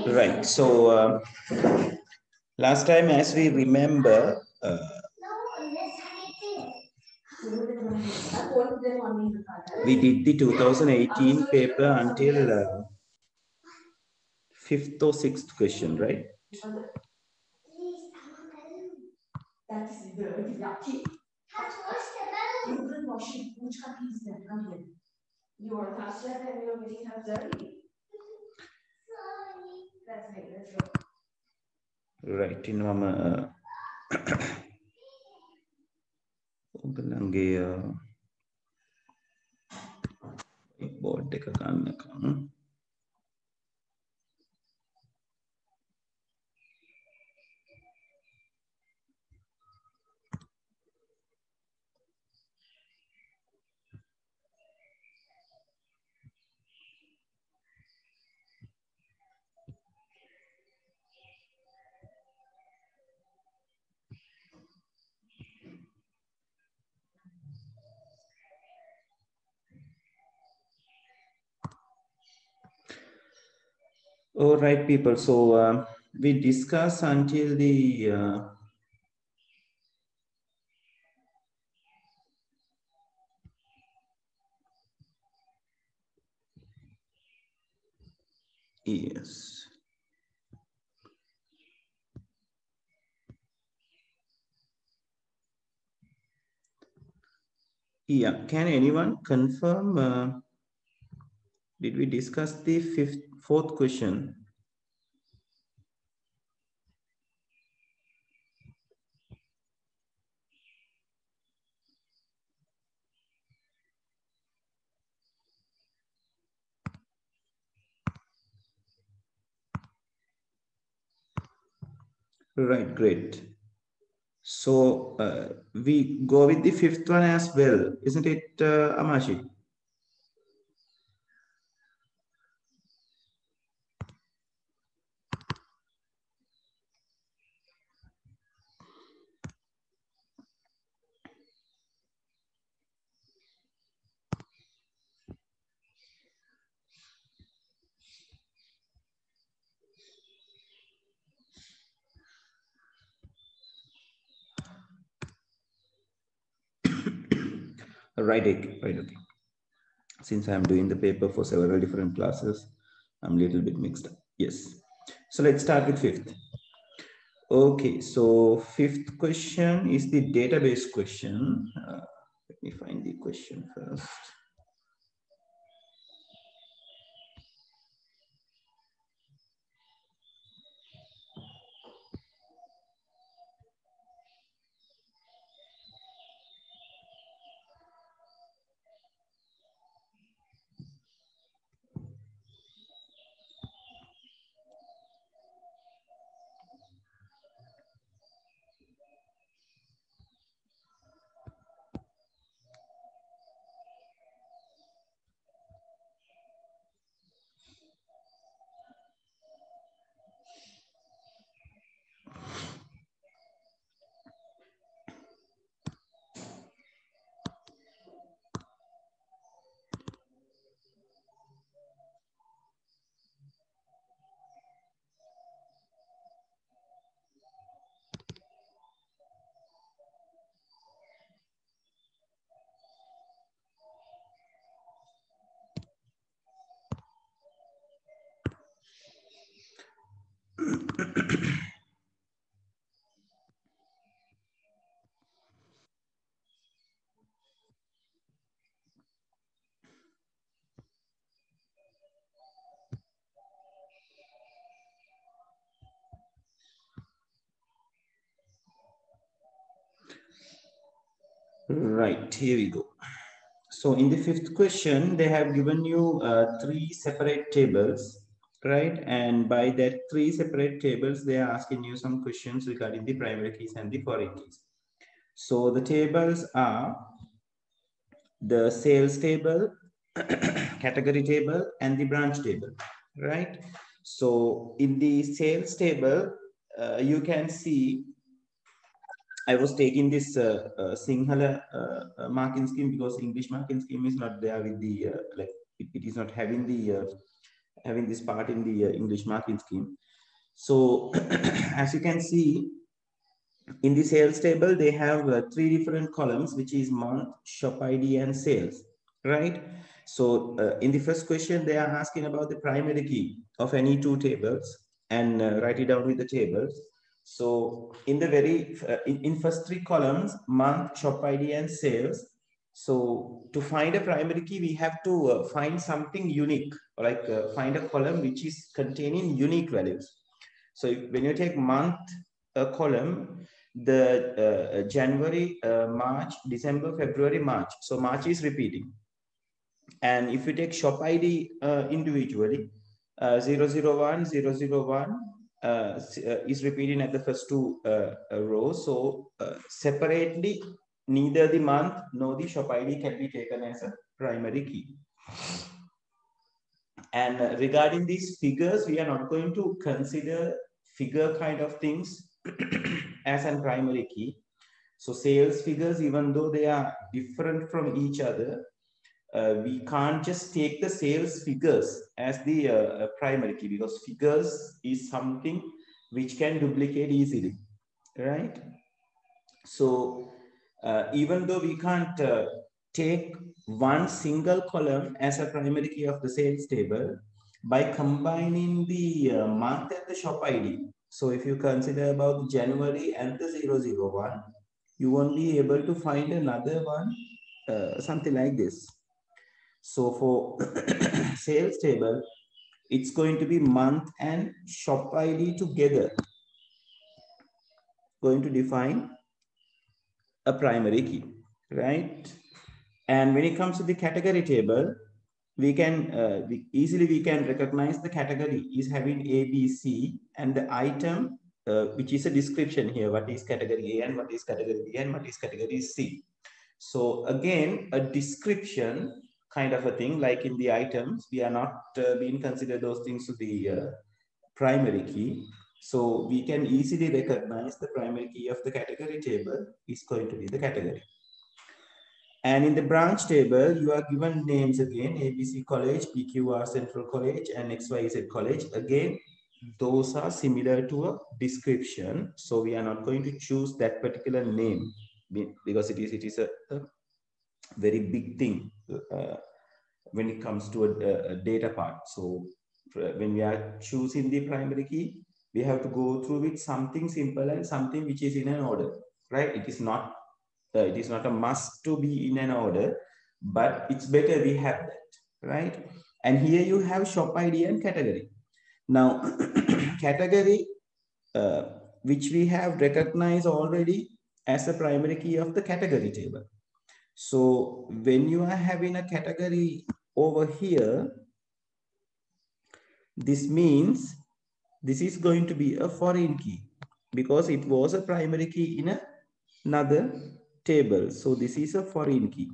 Right. So last time, as we remember, we did the 2018 paper until 5th or 6th question, right? Right. In our board එක ගන්නකම්. All right, people. So we discuss until the yes. Yeah. Can anyone confirm? Did we discuss the fourth question? Right, great. So we go with the fifth one as well, isn't it, Amashi? Right, okay. Since I'm doing the paper for several different classes, I'm a little bit mixed up. Yes. So let's start with fifth. Okay, so fifth question is the database question. Let me find the question first. Right, here we go. So in the fifth question, they have given you 3 separate tables, right? And by that 3 separate tables, they are asking you some questions regarding the primary keys and the foreign keys. So the tables are the sales table, category table, and the branch table, right? So in the sales table, you can see I was taking this Sinhala marking scheme because English marking scheme is not there with the like it is not having the having this part in the English marking scheme. So as you can see, in the sales table, they have three different columns, which is month, shop ID, and sales, right? So in the first question, they are asking about the primary key of any two tables and write it down with the tables. So in the in first three columns, month, shop ID, and sales. So to find a primary key, we have to find something unique, like find a column which is containing unique values. So when you take month column, the January, March, December, February, March. So March is repeating. And if you take shop ID individually, 001, 001 is repeating at the first two rows. So separately, neither the month nor the shop ID can be taken as a primary key. And regarding these figures, we are not going to consider figure kind of things as a primary key. So sales figures, even though they are different from each other, we can't just take the sales figures as the primary key, because figures is something which can duplicate easily, right? So even though we can't take one single column as a primary key of the sales table, by combining the month and the shop ID. So if you consider about January and the 001, you won't be able to find another one, something like this. So for sales table, it's going to be month and shop ID together, going to define a primary key, right? And when it comes to the category table, we can we can recognize the category is having A, B, C, and the item, which is a description here, what is category A and what is category B and what is category C. So again, a description kind of a thing, like in the items, we are not being considered those things to the primary key. So we can easily recognize the primary key of the category table is going to be the category. And in the branch table, you are given names again, ABC College, PQR Central College, and XYZ College. Again, those are similar to a description. So we are not going to choose that particular name because it is a very big thing when it comes to a data part. So when we are choosing the primary key, we have to go through with something simple and something which is in an order, right? It is not a must to be in an order, but it's better we have that, right? And here you have shop ID and category. Now, category, which we have recognized already as a primary key of the category table. So when you are having a category over here, this means this is going to be a foreign key because it was a primary key in another table. So this is a foreign key.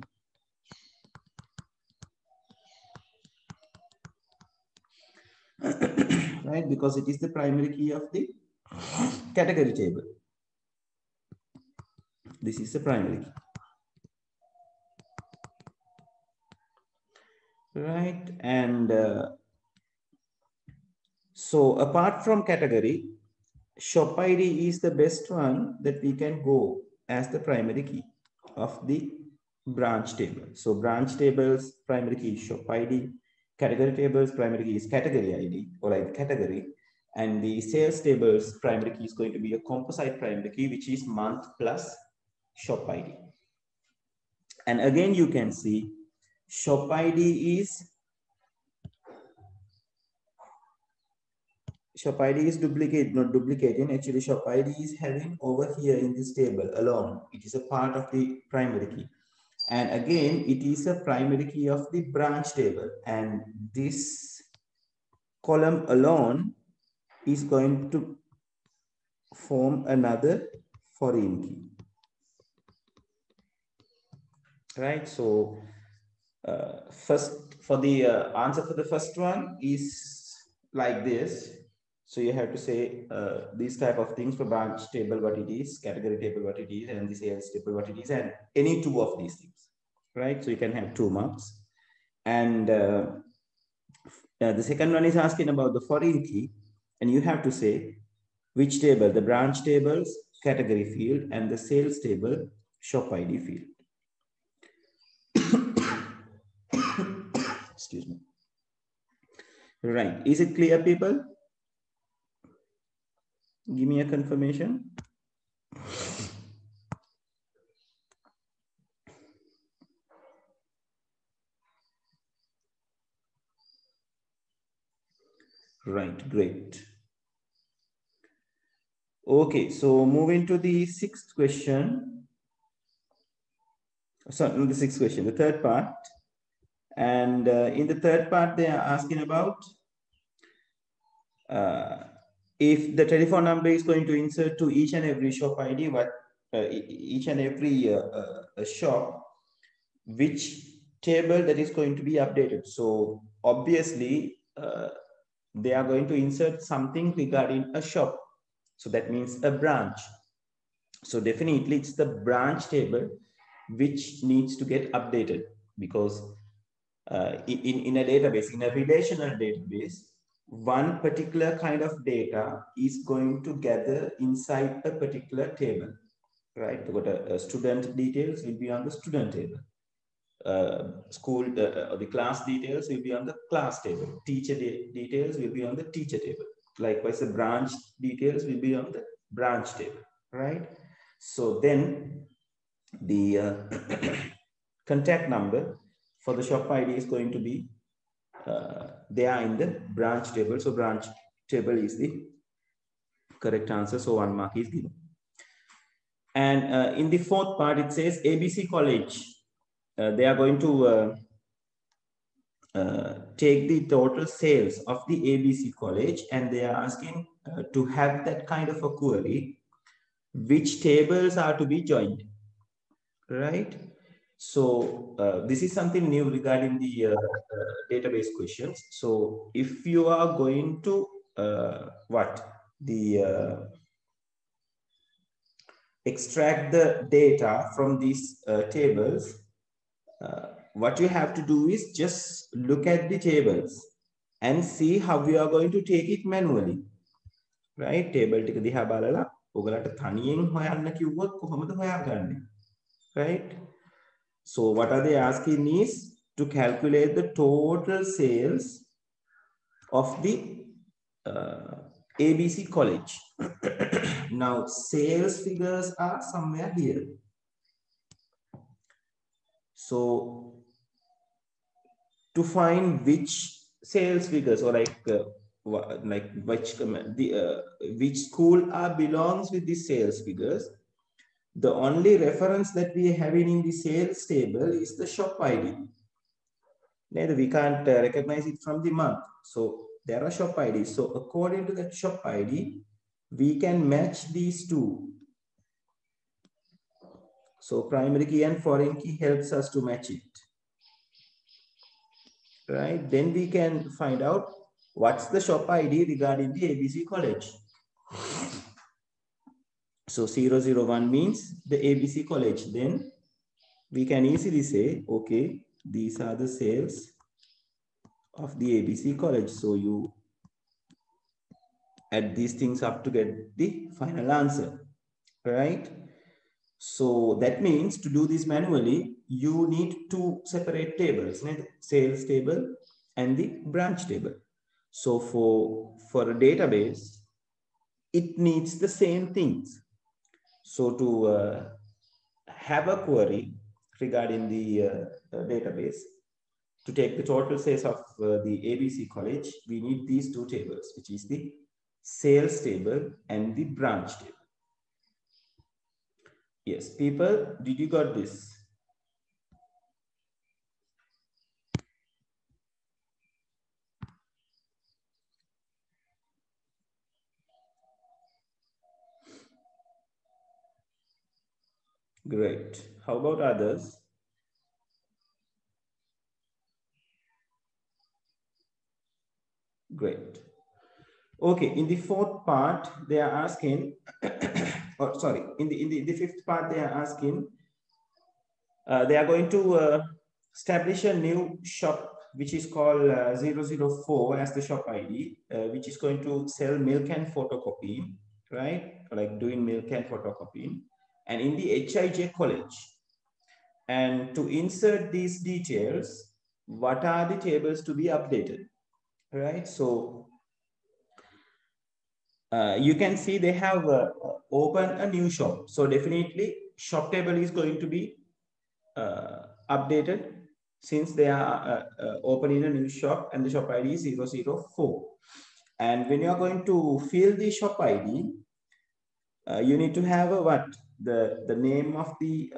Right, because it is the primary key of the category table. This is the primary key. Right, and so apart from category, shop ID is the best one that we can go as the primary key of the branch table. So branch tables, primary key is shop ID, category tables, primary key is category ID or like category, and the sales tables, primary key is going to be a composite primary key, which is month plus shop ID. And again, you can see shop ID is duplicate, not duplicating. Actually, shop ID is having over here in this table alone. It is a part of the primary key. And again, it is a primary key of the branch table. And this column alone is going to form another foreign key. Right? So first, for the answer for the first one is like this. So you have to say these type of things for branch table, what it is, category table, what it is, and the sales table, what it is, and any two of these things, right? So you can have 2 marks. And The second one is asking about the foreign key, and you have to say which table, the branch tables, category field, and the sales table, shop ID field. Excuse me. Right. Is it clear, people? Give me a confirmation. Right, great. Okay, so moving to the sixth question. Sorry, not the sixth question, the third part. And in the third part, they are asking about if the telephone number is going to insert to each and every shop ID, what each and every shop, which table that is going to be updated. So obviously, they are going to insert something regarding a shop. So that means a branch. So definitely it's the branch table which needs to get updated, because in a database, in a relational database, one particular kind of data is going to gather inside a particular table, right? Student details will be on the student table. School, the class details will be on the class table. Teacher details will be on the teacher table. Likewise, the branch details will be on the branch table, right? So then the contact number for the shop ID is going to be there in the branch table. So branch table is the correct answer. So 1 mark is given. And in the fourth part, it says ABC College. They are going to take the total sales of the ABC College, and they are asking to have that kind of a query, which tables are to be joined, right? So this is something new regarding the database questions. So if you are going to extract the data from these tables, what you have to do is just look at the tables and see how we are going to take it manually, right? Table ටික දිහා බලලා ඔයගලට තනියෙන් හොයන්න කිව්වොත් කොහොමද හොයාගන්නේ, right? So what are they asking is to calculate the total sales of the ABC College. Now sales figures are somewhere here. So to find which sales figures, or which school belongs with the sales figures, the only reference that we are having in the sales table is the shop ID. We can't recognize it from the month. So there are shop IDs. So according to that shop ID, we can match these two. So primary key and foreign key helps us to match it, right? Then we can find out what's the shop ID regarding the ABC College. So 001 means the ABC College. Then we can easily say, okay, these are the sales of the ABC College. So you add these things up to get the final answer, right? So that means to do this manually, you need two separate tables, right? Sales table and the branch table. So for a database, it needs the same things. So to have a query regarding the database, to take the total sales of the ABC College, we need these two tables, which is the sales table and the branch table. Yes, people, did you got this? Great. How about others? Great. Okay, in the fourth part, they are asking, or sorry, in the fifth part, they are asking, they are going to establish a new shop which is called 004 as the shop ID, which is going to sell milk and photocopying, right? Like doing milk and photocopying. And in the HIJ college. And to insert these details, what are the tables to be updated, right? So you can see they have opened a new shop. So definitely shop table is going to be updated since they are opening a new shop and the shop ID is 004. And when you are going to fill the shop ID, you need to have a what? The name of the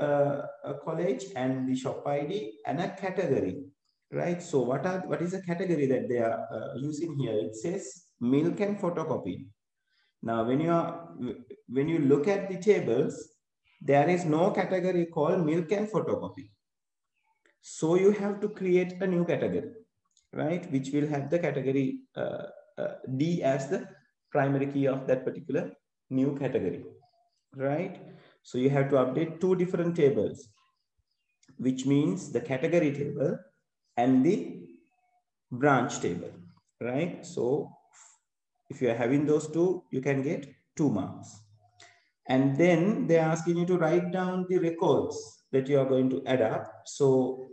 college and the shop ID and a category, right? So what is the category that they are using here? It says milk and photocopy. Now, when you look at the tables, there is no category called milk and photocopy. So you have to create a new category, right? Which will have the category D as the primary key of that particular new category, right? So you have to update two different tables, which means the category table and the branch table, right? So if you are having those two, you can get 2 marks. And then they're asking you to write down the records that you are going to add up. So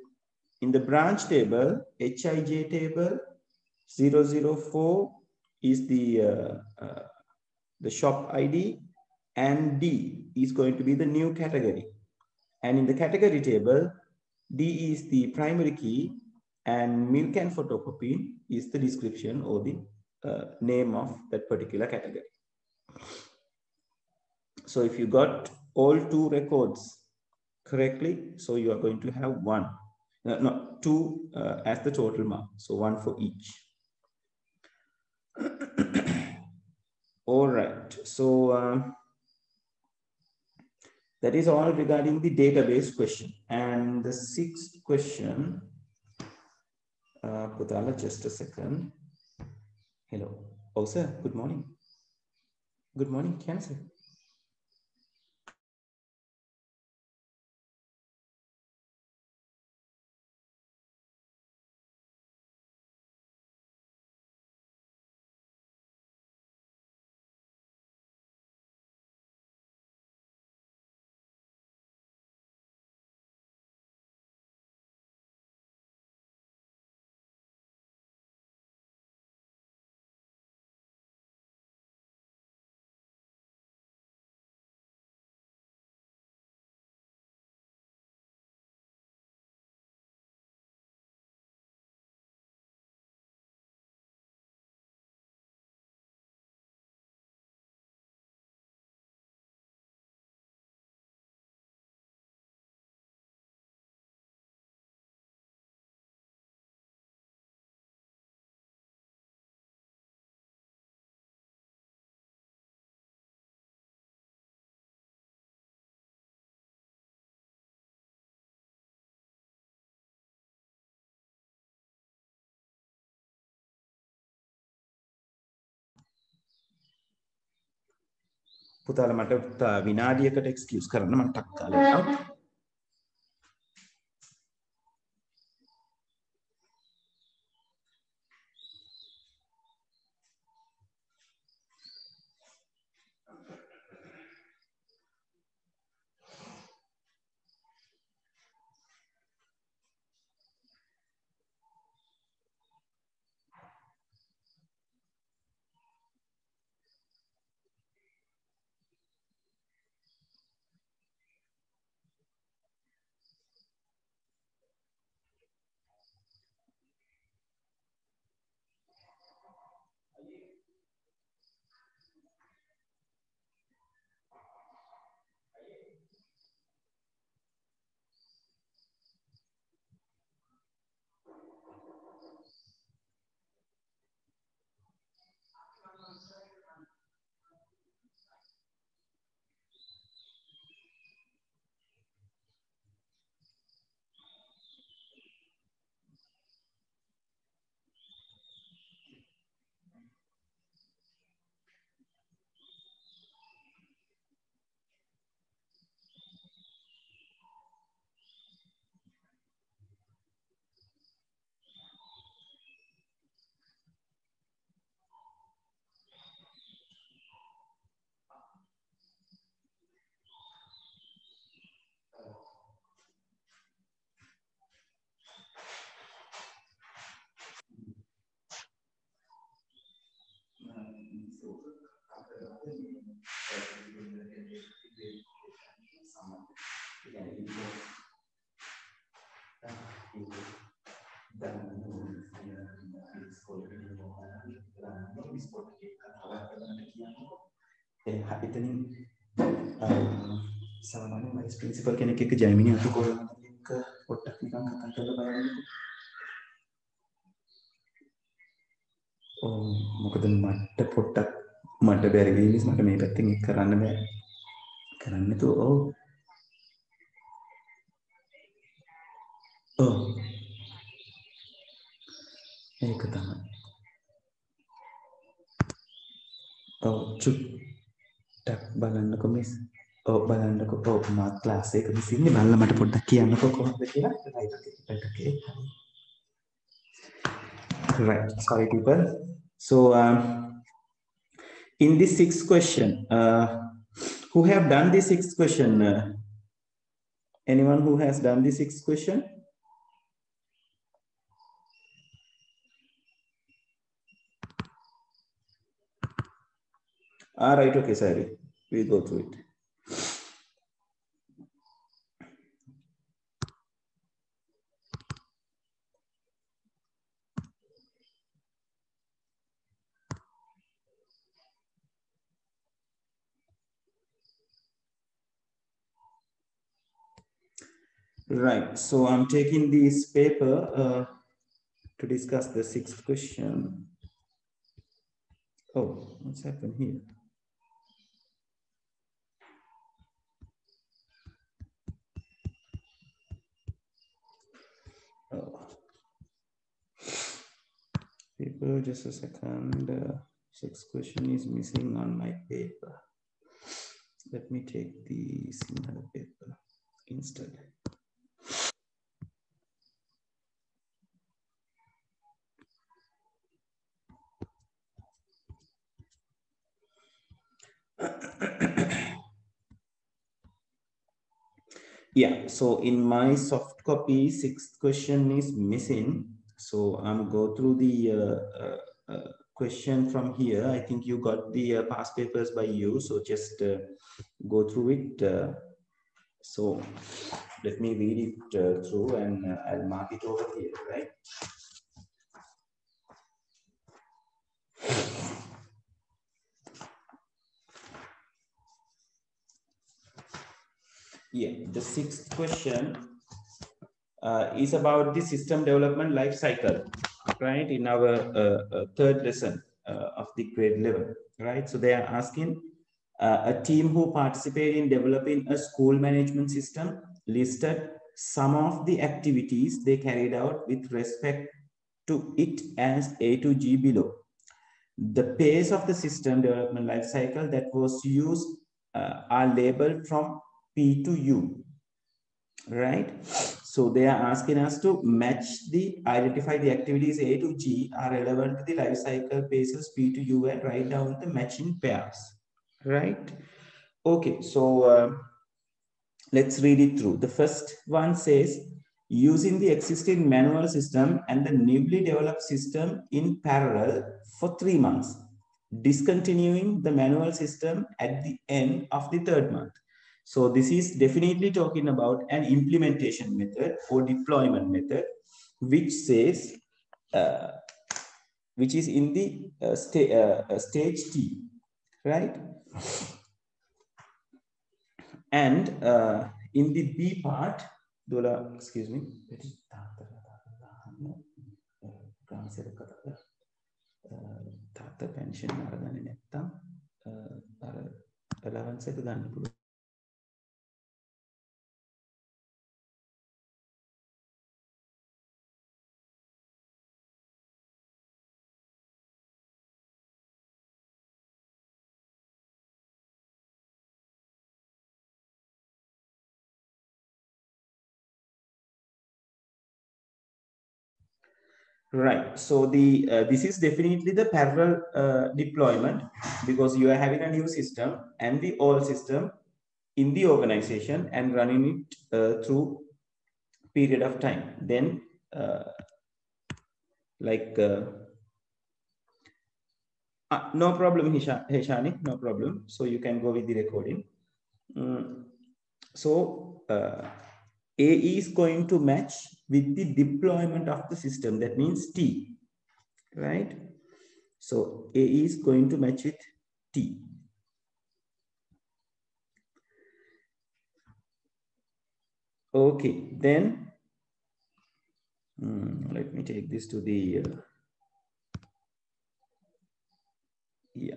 in the branch table, HIJ table 004 is the shop ID, and D is going to be the new category. And in the category table, D is the primary key and milk and photocopy is the description or the name of that particular category. So if you got all two records correctly, so you are going to have one, no, two as the total mark. So one for each. All right. So that is all regarding the database question. And the sixth question, Putala, just a second. Hello. Oh, sir, good morning. Good morning, Cancer. පුතාල මට විනාඩියකට excuse කරන්න මම ටක් කාලේ Salamane vice principal කෙනෙක් එක්ක ජයමිනි අතු කොල්ලන් එක්ක පොඩ්ඩක් නිකන් කතා කරලා බලන්නකෝ. මොකද මට පොඩ්ඩක් මට බැරි වෙයි මට මේ පැත්තෙන් එක් කරන්න බෑ. කරන්න තු ඒක තමයි. චුට්ටක් බලන්නකෝ මිස්. බලන්නකෝ මාත් ක්ලාස් එකක මිස් ඉන්නේ බලලා මට පොඩ්ඩක් කියන්නකෝ කොහොමද කියලා. Okay. Right. Sorry, people. So, in this sixth question, who have done the sixth question? Anyone who has done the sixth question? All right. Okay, sorry. We'll go through it. Right. So I'm taking this paper to discuss the sixth question. Oh, what's happened here? Paper, just a second. Sixth question is missing on my paper. Let me take the Sinhala paper instead. Yeah, so in my soft copy, sixth question is missing. So I'm go through the question from here. I think you got the past papers by you. So just go through it. So let me read it through and I'll mark it over here, right? Yeah, the sixth question is about the system development life cycle, right? In our third lesson of the grade level, right? So they are asking a team who participated in developing a school management system listed some of the activities they carried out with respect to it as A to G below. The pace of the system development life cycle that was used are labeled from P to U, right? So they are asking us to identify the activities A to G are relevant to the life cycle paces P to U and write down the matching pairs, right? Okay, so let's read it through. The first one says, using the existing manual system and the newly developed system in parallel for 3 months, discontinuing the manual system at the end of the third month. So this is definitely talking about an implementation method or deployment method, which says, which is in the stage T, right? And in the B part, Dola, excuse me. තාත්තා pension අරගන්නේ නැත්තම් අර allowance එක ගන්න පුළුවන්. Right. So the this is definitely the parallel deployment, because you are having a new system and the old system in the organization and running it through period of time. Then like No problem, Heshani, no problem. So you can go with the recording. So A is going to match with the deployment of the system. That means T, right? So A is going to match with T. Okay, then let me take this to the, yeah,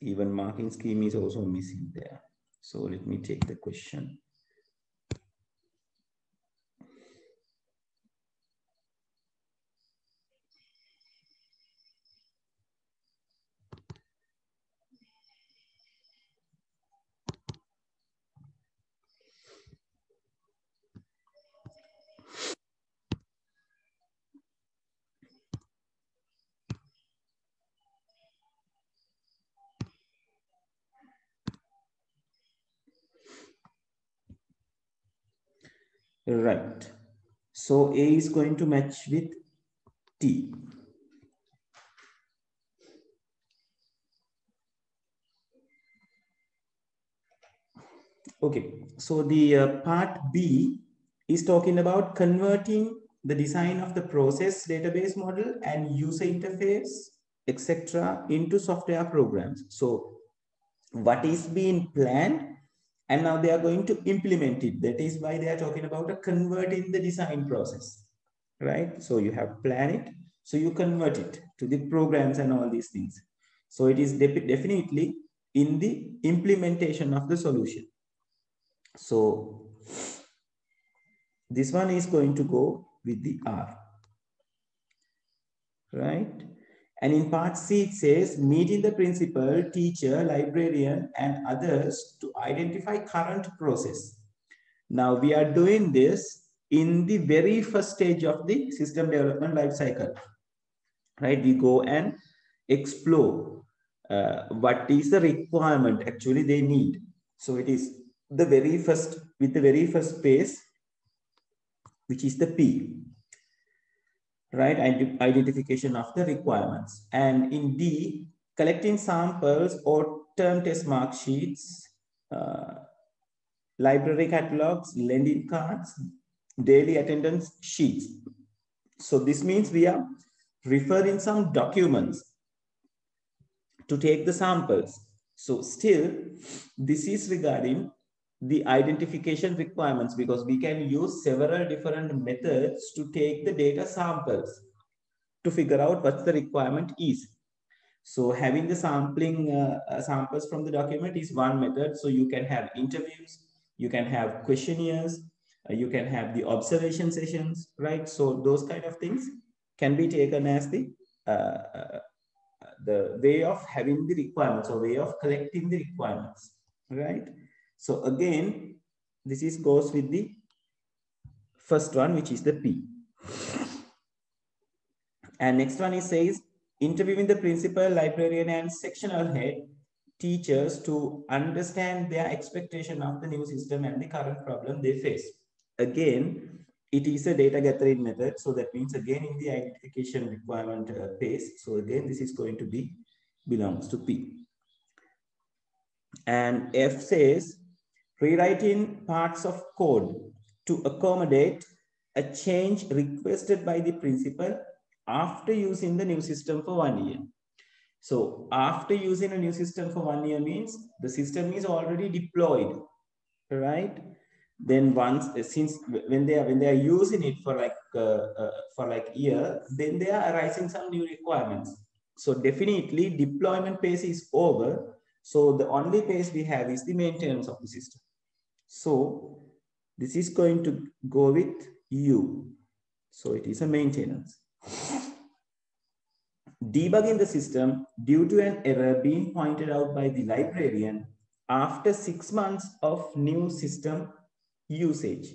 even marking scheme is also missing there. So let me take the question. Right. So A is going to match with T. Okay, so the part B is talking about converting the design of the process database model and user interface, etc., into software programs. So what is being planned and now they are going to implement it. That is why they are talking about a converting the design process, right? So you have plan it, so you convert it to the programs and all these things. So it is definitely in the implementation of the solution. So this one is going to go with the R, right? And in part C, it says meeting the principal, teacher, librarian, and others to identify current process. Now we are doing this in the very first stage of the system development life cycle, right? We go and explore what is the requirement actually they need. So it is the very first, with the very first phase, which is the P, right? Identification of the requirements. And in D, collecting samples or term test mark sheets, library catalogs, lending cards, daily attendance sheets. So this means we are referring some documents to take the samples. So still, this is regarding the identification requirements because we can use several different methods to take the data samples to figure out what the requirement is. So having the samples from the document is one method. So you can have interviews, you can have questionnaires, you can have the observation sessions, right? So those kind of things can be taken as the way of having the requirements or way of collecting the requirements, right? So again, this is goes with the first one, which is the P. And next one is says interviewing the principal, librarian, and sectional head teachers to understand their expectation of the new system and the current problem they face. Again, it is a data gathering method. So that means again in the identification requirement phase. So again, this is going to be belongs to P. And F says rewriting parts of code to accommodate a change requested by the principal after using the new system for 1 year. So after using a new system for 1 year means the system is already deployed, right? Then once since when they are using it for like year, then they are arising some new requirements. So definitely deployment phase is over. So the only phase we have is the maintenance of the system. So this is going to go with U. So it is a maintenance. Debugging the system due to an error being pointed out by the librarian after 6 months of new system usage.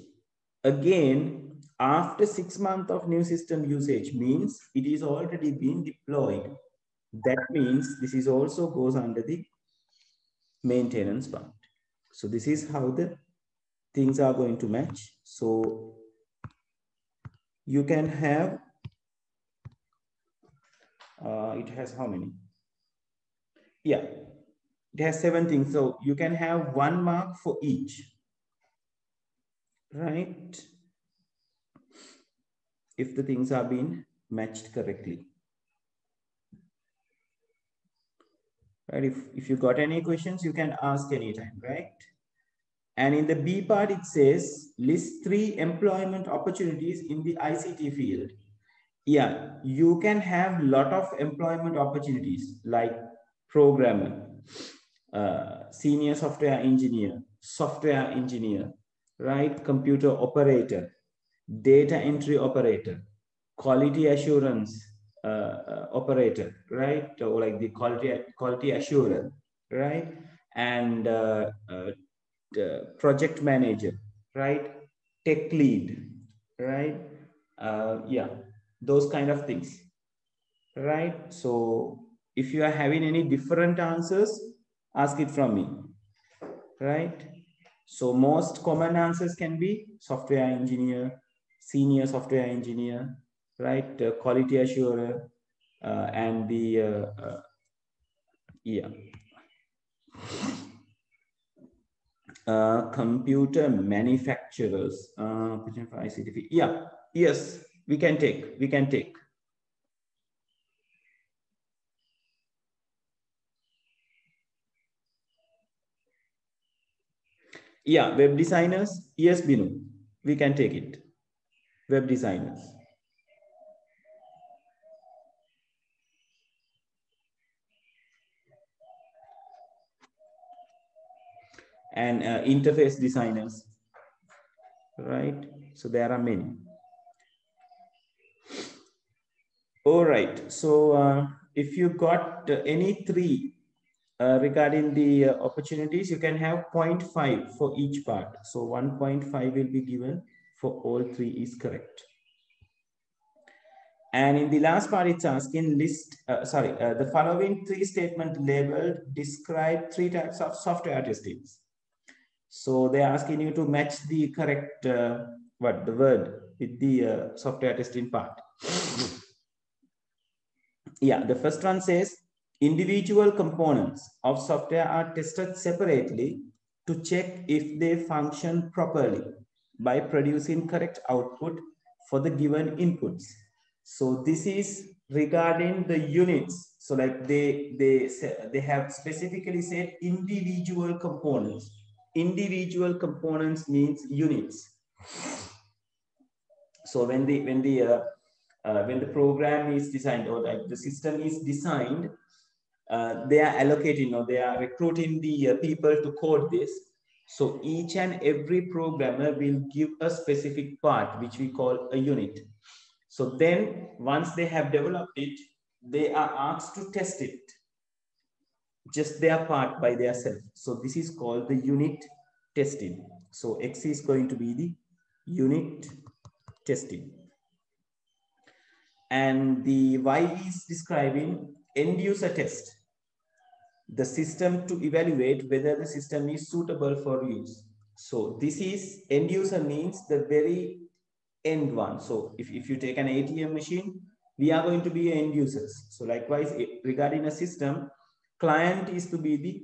Again, after 6 months of new system usage means it is already been deployed. That means this is also goes under the maintenance part. So this is how the things are going to match. So you can have, it has how many? Yeah, it has 7 things. So you can have 1 mark for each, right? If the things are being matched correctly. Right? If you got any questions, you can ask anytime, right? And in the B part, it says list 3 employment opportunities in the ICT field. Yeah, you can have lot of employment opportunities like programmer, senior software engineer, right? Computer operator, data entry operator, quality assurance operator, right? Or like the quality assurer, right? And project manager, right? Tech lead, right? Yeah, those kind of things, right? So if you are having any different answers, ask it from me, right? So most common answers can be software engineer, senior software engineer, right? Quality assurer, and the yeah, computer manufacturers. For ICTV. Yeah, yes, we can take. We can take. Yeah, web designers. Yes, Binu, we can take it. Web designers. And interface designers, right? So there are many. All right. So if you got any 3 regarding the opportunities, you can have 0.5 for each part. So 1.5 will be given for all 3 is correct. And in the last part, it's asking the following 3 statement labeled describe 3 types of software testings. So they're asking you to match the correct, the word with the software testing part. Yeah, the first one says individual components of software are tested separately to check if they function properly by producing correct output for the given inputs. So this is regarding the units. So like they have specifically said individual components. Individual components means units. So when the program is designed or like the system is designed, they are allocating or they are recruiting the people to code this. So each and every programmer will give a specific part, which we call a unit. So then once they have developed it, they are asked to test it, just their part by their self. So this is called the unit testing. So X is going to be the unit testing. And the Y is describing end user test, the system to evaluate whether the system is suitable for use. So this is end user means the very end one. So if you take an ATM machine, we are going to be end users. So likewise, regarding a system, client is to be the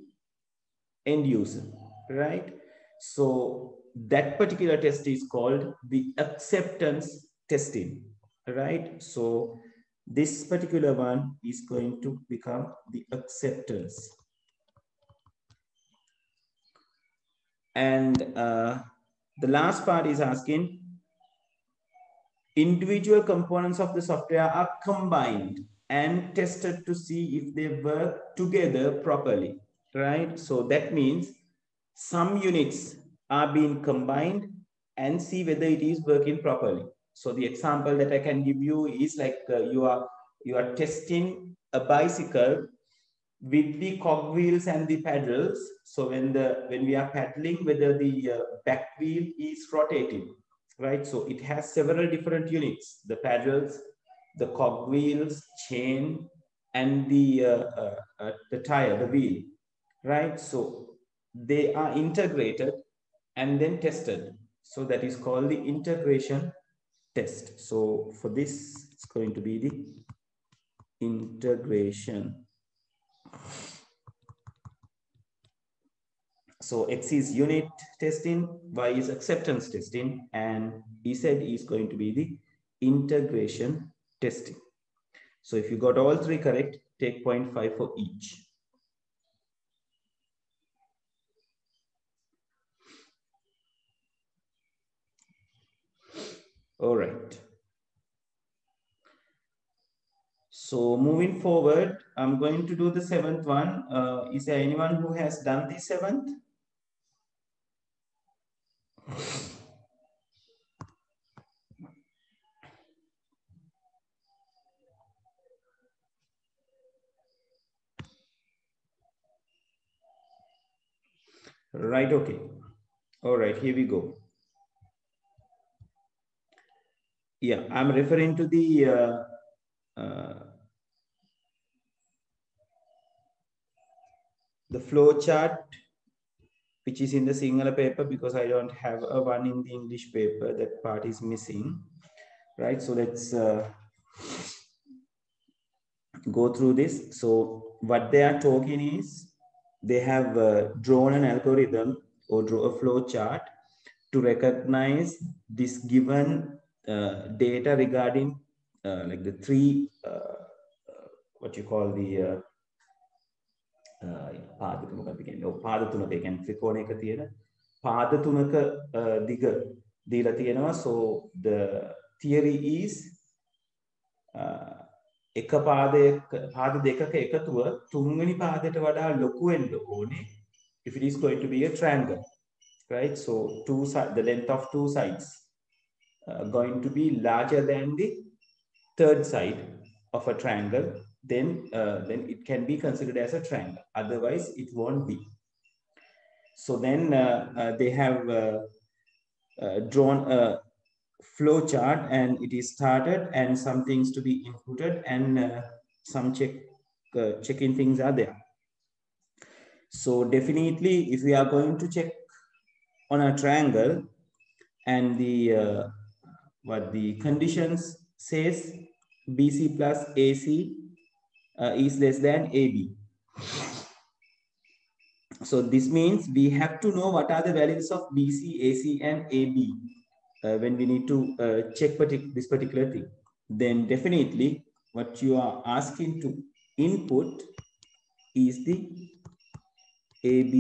end user, right? So that particular test is called the acceptance testing, right? So this particular one is going to become the acceptance. And the last part is asking individual components of the software are combined and tested to see if they work together properly, right? So that means some units are being combined and see whether it is working properly. So the example that I can give you is like you are testing a bicycle with the cogwheels and the pedals. So when we are paddling, whether the back wheel is rotating, right? So it has several different units: the pedals, the cogwheels, chain, and the tire, the wheel, right? So they are integrated and then tested. So that is called the integration test. So for this, it's going to be the integration So X is unit testing, Y is acceptance testing, and Z is going to be the integration testing. So if you got all three correct, take 0.5 for each. All right. So moving forward, I'm going to do the seventh one. Is there anyone who has done the seventh? Right, okay. All right, here we go. Yeah, I'm referring to the flow chart, which is in the Sinhala paper, because I don't have a one in the English paper. That part is missing, right? So let's go through this. So what they are talking is they have drawn an algorithm or draw a flow chart to recognize this given data regarding like the three what you call the පාද තුනක් කියන්නේ ඔව් පාද තුනක ඒ කියන්නේ ත්‍රිකෝණයක තියෙන පාද තුනක දිග දීලා තියෙනවා. So the theory is එක පාද දෙකක එකතුව තුන්වෙනි පාදයට වඩා ලොකු වෙන්න ඕනේ if it is going to be a triangle, right? So the length of two sides going to be larger than the third side of a triangle, then it can be considered as a triangle. Otherwise, it won't be. So then they have drawn a flow chart, and it is started, and some things to be inputted, and some checking things are there. So definitely, if we are going to check on a triangle, and the what the conditions says, BC plus AC is less than AB. So this means we have to know what are the values of BC, AC, and AB when we need to check this particular thing. Then definitely what you are asking to input is the AB,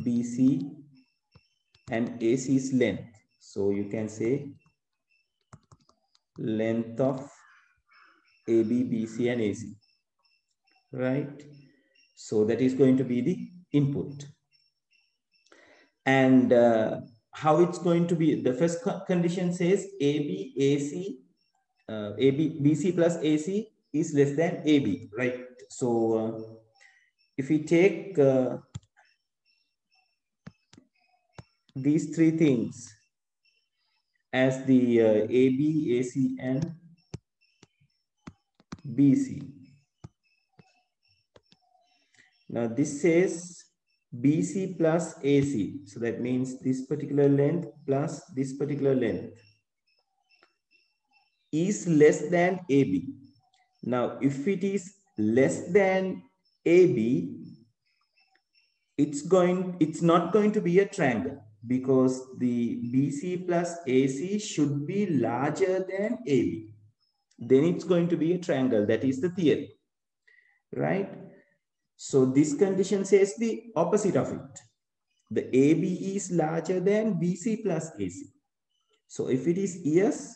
BC, and AC's length. So you can say length of AB, BC, and AC, right? So that is going to be the input. And how it's going to be, the first condition says AB, BC plus AC is less than AB, right? So if we take these three things as the AB, AC, and BC. Now this says BC plus AC. So that means this particular length plus this particular length is less than AB. Now if it is less than AB, it's not going to be a triangle, because the BC plus AC should be larger than AB. Then it's going to be a triangle. That is the theory, right? So this condition says the opposite of it. The AB is larger than BC plus AC. So if it is yes,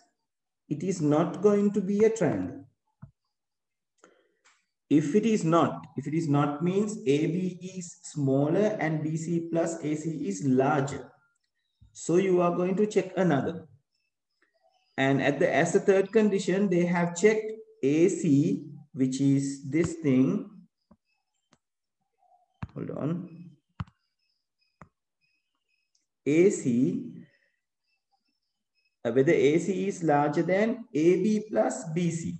it is not going to be a triangle. If it is not means AB is smaller and BC plus AC is larger. So you are going to check another. And as the third condition, they have checked AC, which is this thing. Hold on. AC, whether AC is larger than AB plus BC.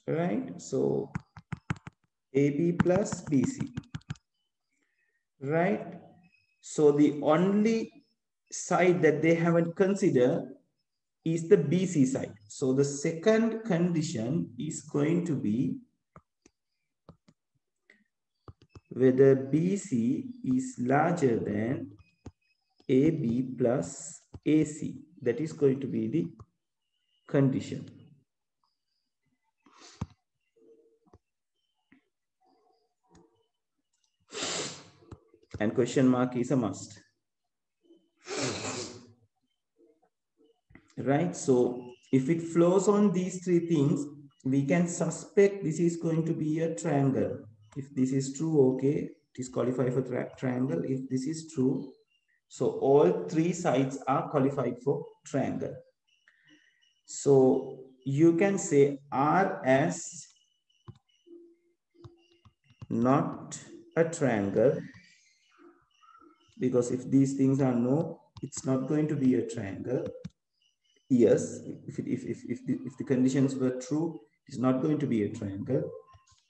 Right? So AB plus BC. Right? So the only side that they haven't considered is the BC side. So the second condition is going to be whether BC is larger than AB plus AC. That is going to be the condition. And question mark is a must. Right? So if it flows on these three things, we can suspect this is going to be a triangle. If this is true, okay, it is qualified for triangle. If this is true, so all three sides are qualified for triangle. So you can say R as not a triangle, because if these things are no, it's not going to be a triangle. Yes, if the conditions were true, it's not going to be a triangle.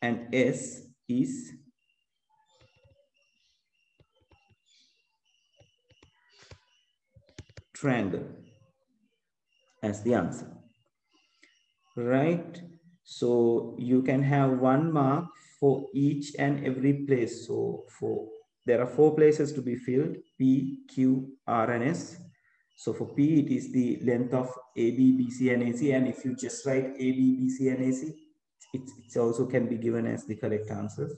And S is triangle as the answer. Right? So you can have 1 mark for each and every place. So there are 4 places to be filled: P, Q, R, and S. So for P, it is the length of AB, BC, and AC. And if you just write AB, BC, and AC, it also can be given as the correct answer.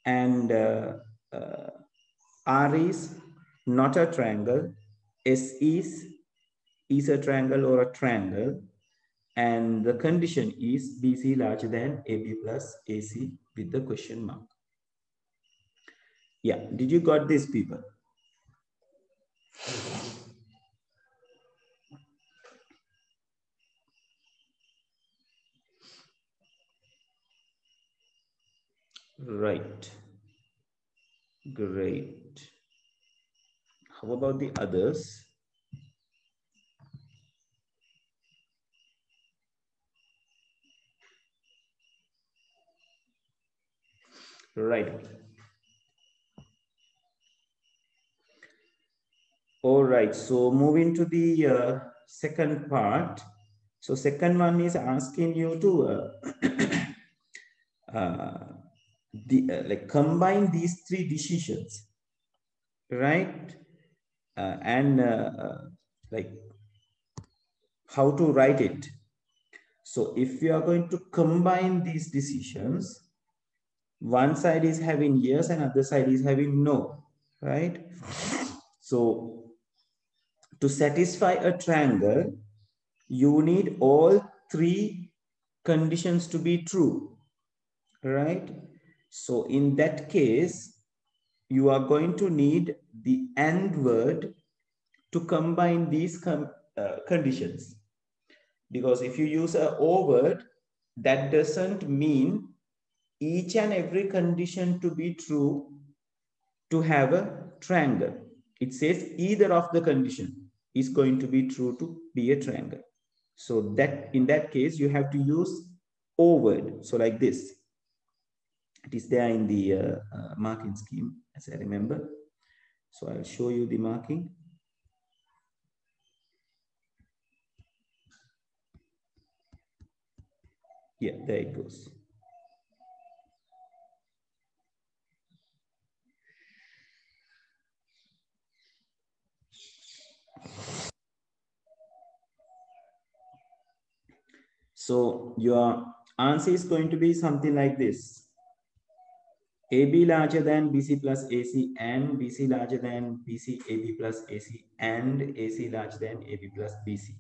And R is not a triangle. S is a triangle or a triangle. And the condition is BC larger than AB plus AC with the question mark. Yeah, did you got this, people? Right. Great. How about the others? Right. All right. So moving to the second part. So second one is asking you to like combine these 3 decisions, right? And like how to write it. So if you are going to combine these decisions, one side is having yes and other side is having no, right? So to satisfy a triangle, you need all 3 conditions to be true, right? So in that case, you are going to need the AND word to combine these conditions. Because if you use a O word, that doesn't mean each and every condition to be true to have a triangle. It says either of the condition is going to be true to be a triangle. So that in that case, you have to use O word. So like this. It is there in the marking scheme, as I remember. So I'll show you the marking. Yeah, there it goes. So your answer is going to be something like this. AB larger than BC plus AC and BC larger than BC AB plus AC and AC larger than AB plus BC,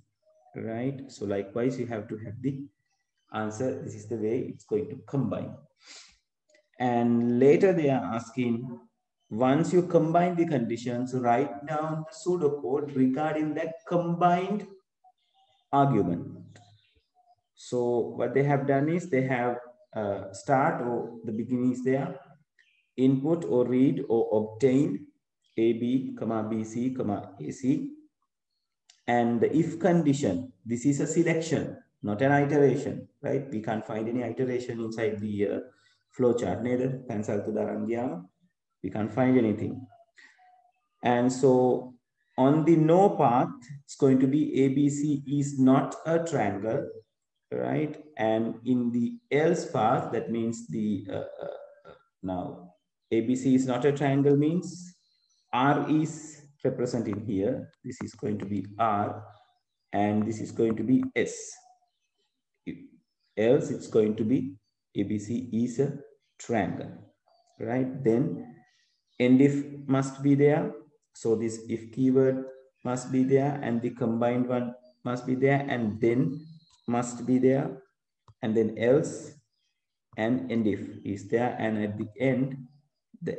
right? So likewise, you have to have the answer. This is the way it's going to combine. And later they are asking, once you combine the conditions, write down the pseudocode regarding that combined argument. So what they have done is they have start or the beginning is there, input or read or obtain AB, BC, AC. And the if condition, this is a selection, not an iteration, right? We can't find any iteration inside the flowchart, neither cancel to the we can't find anything. And so on the no path, it's going to be ABC is not a triangle, right? And in the else path, that means the now ABC is not a triangle means R is represented here. This is going to be R and this is going to be S. Else it's going to be ABC is a triangle, right? Then end if must be there. So this if keyword must be there and the combined one must be there and then must be there and then else and end if is there and at the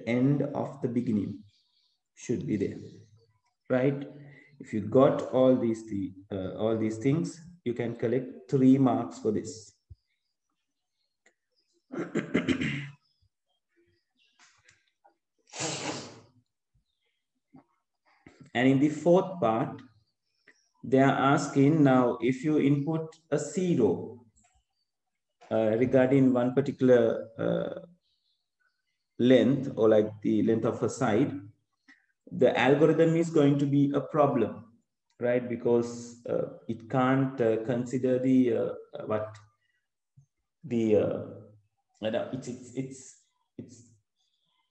end of the beginning should be there, right? If you got all these things, you can collect 3 marks for this. And in the fourth part, they are asking now if you input a 0 regarding one particular length or like the length of a side, the algorithm is going to be a problem, right? Because it can't consider the what the it's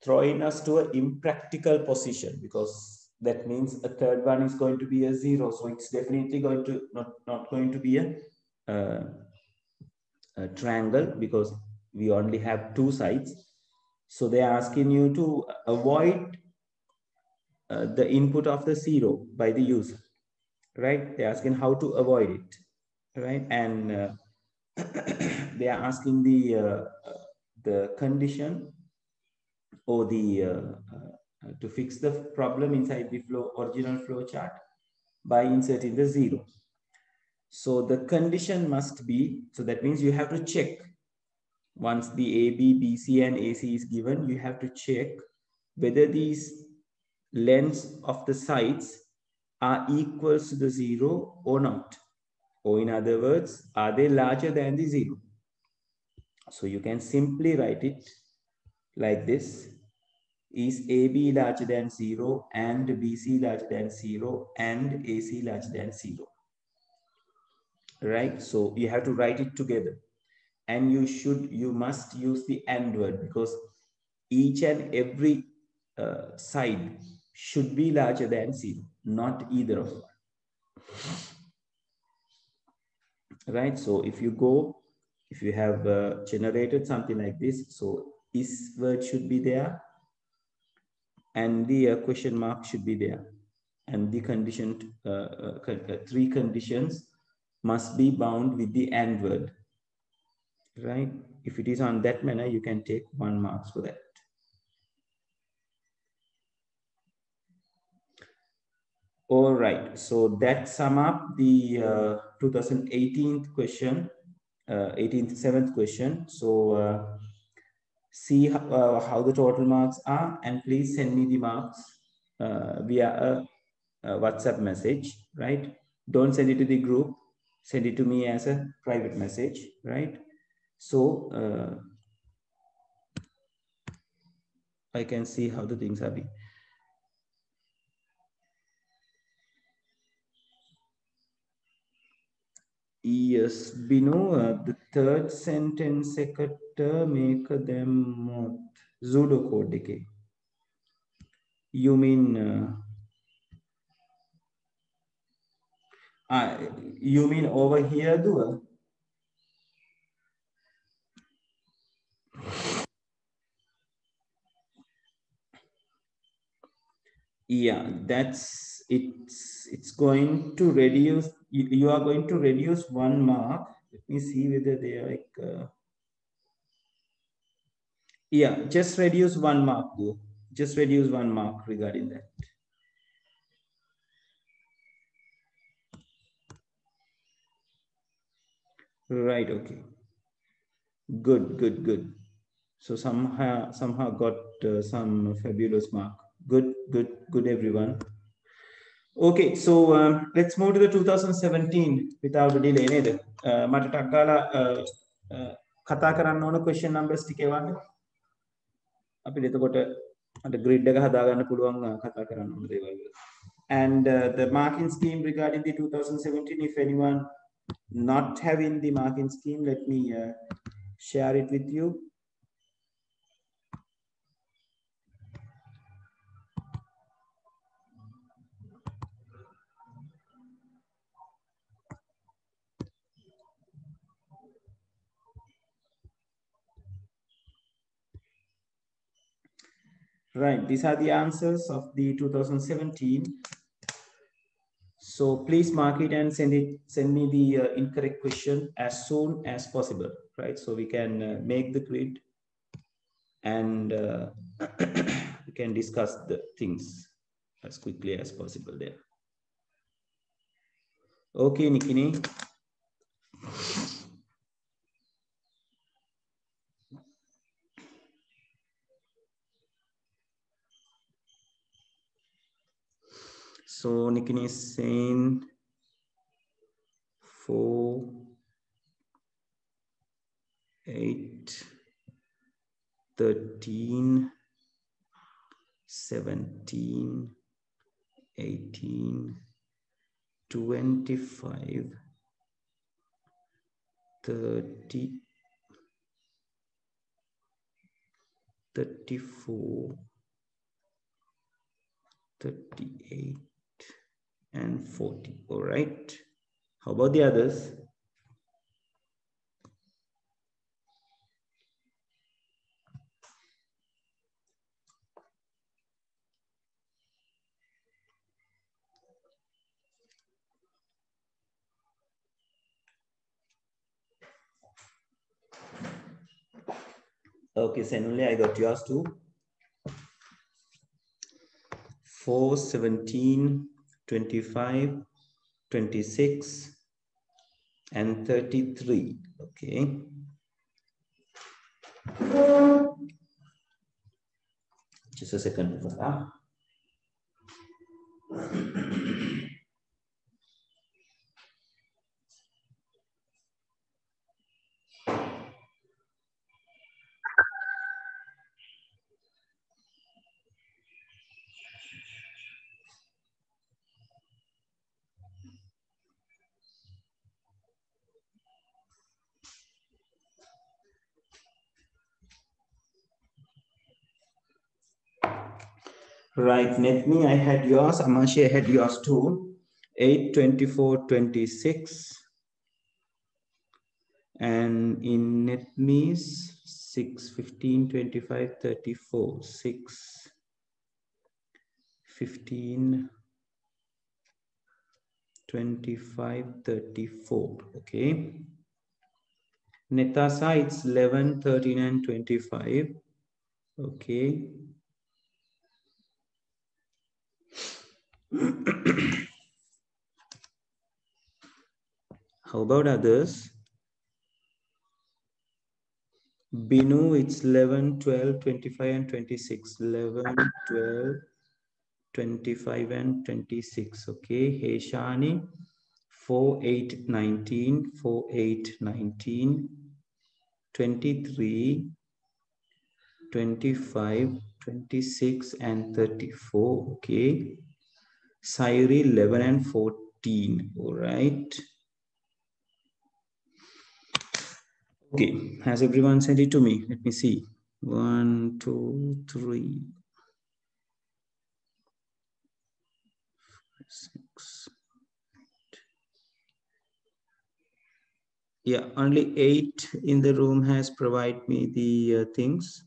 throwing us to an impractical position because that means a third one is going to be a 0, so it's definitely going to not going to be a triangle because we only have 2 sides. So they are asking you to avoid the input of the 0 by the user, right? They're asking how to avoid it, right? And they are asking the condition or the to fix the problem inside the original flow chart by inserting the 0. So the condition must be, so that means you have to check once the AB, BC and AC is given, you have to check whether these lengths of the sides are equals to the 0 or not. Or in other words, are they larger than the 0? So you can simply write it like this. Is AB larger than 0 and BC larger than 0 and AC larger than 0? Right? So you have to write it together. And you must use the AND word because each and every side should be larger than 0, not either of them. Right? So if you have generated something like this, so is word should be there and the question mark should be there. And the conditioned 3 conditions must be bound with the AND word, right? If it is on that manner, you can take 1 marks for that. All right, so that sum up the 2018 question, 18th, 7th question. So see how the total marks are and please send me the marks via a WhatsApp message, right? Don't send it to the group, send it to me as a private message, right? So I can see how the things are being. Yes, Binu, the third sentence eකට make them Zudo code. You mean you mean over here, do? Yeah, that's it's going to reduce. You are going to reduce 1 mark. Let me see whether they are like. Yeah, just reduce 1 mark, though. Just reduce 1 mark regarding that. Right. Okay. Good. So somehow got some fabulous mark. Good, everyone. Okay, so let's move to the 2017 without delay. නේද? මට ටක් ගාලා කතා කරන්න ඕන question numbers ටික එවන්න. අපිට එතකොට අර grid එක හදාගන්න පුළුවන් කතා කරන්න ඕන දේවල්. And the marking scheme regarding the 2017, if anyone not having the marking scheme, let me share it with you. Right, these are the answers of the 2017. So please mark it and send me the incorrect question as soon as possible, right? So we can make the grid and we can discuss the things as quickly as possible there. Okay, Nikini. So Nikini is saying 4, 8, 13, 17, 18, 25, 30, 34, 38, and 40. All right. How about the others? Okay, Senule, I got yours too. 4, 17, 25, 26, and 33. Okay. Just a second. Right, Netmi, I had yours. Amashi, I had yours too. 8, 24, 26. And in Netmi's 6, 15, 25, 34. 6, 15, 25, 34. Okay. Netasa, it's 11, 13, and 25. Okay. How about others? Binu, it's 11, 12, 25, and 26. 11, 12, 25, and 26. Okay. Heshani, 4, 8, 19, 4, 8, 19, 23, 25, 26, and 34. Okay. Sairi, 11 and 14. All right. Okay. Has everyone sent it to me? Let me see. 1, 2, 3, 6. Yeah, only 8 in the room has provided me the things.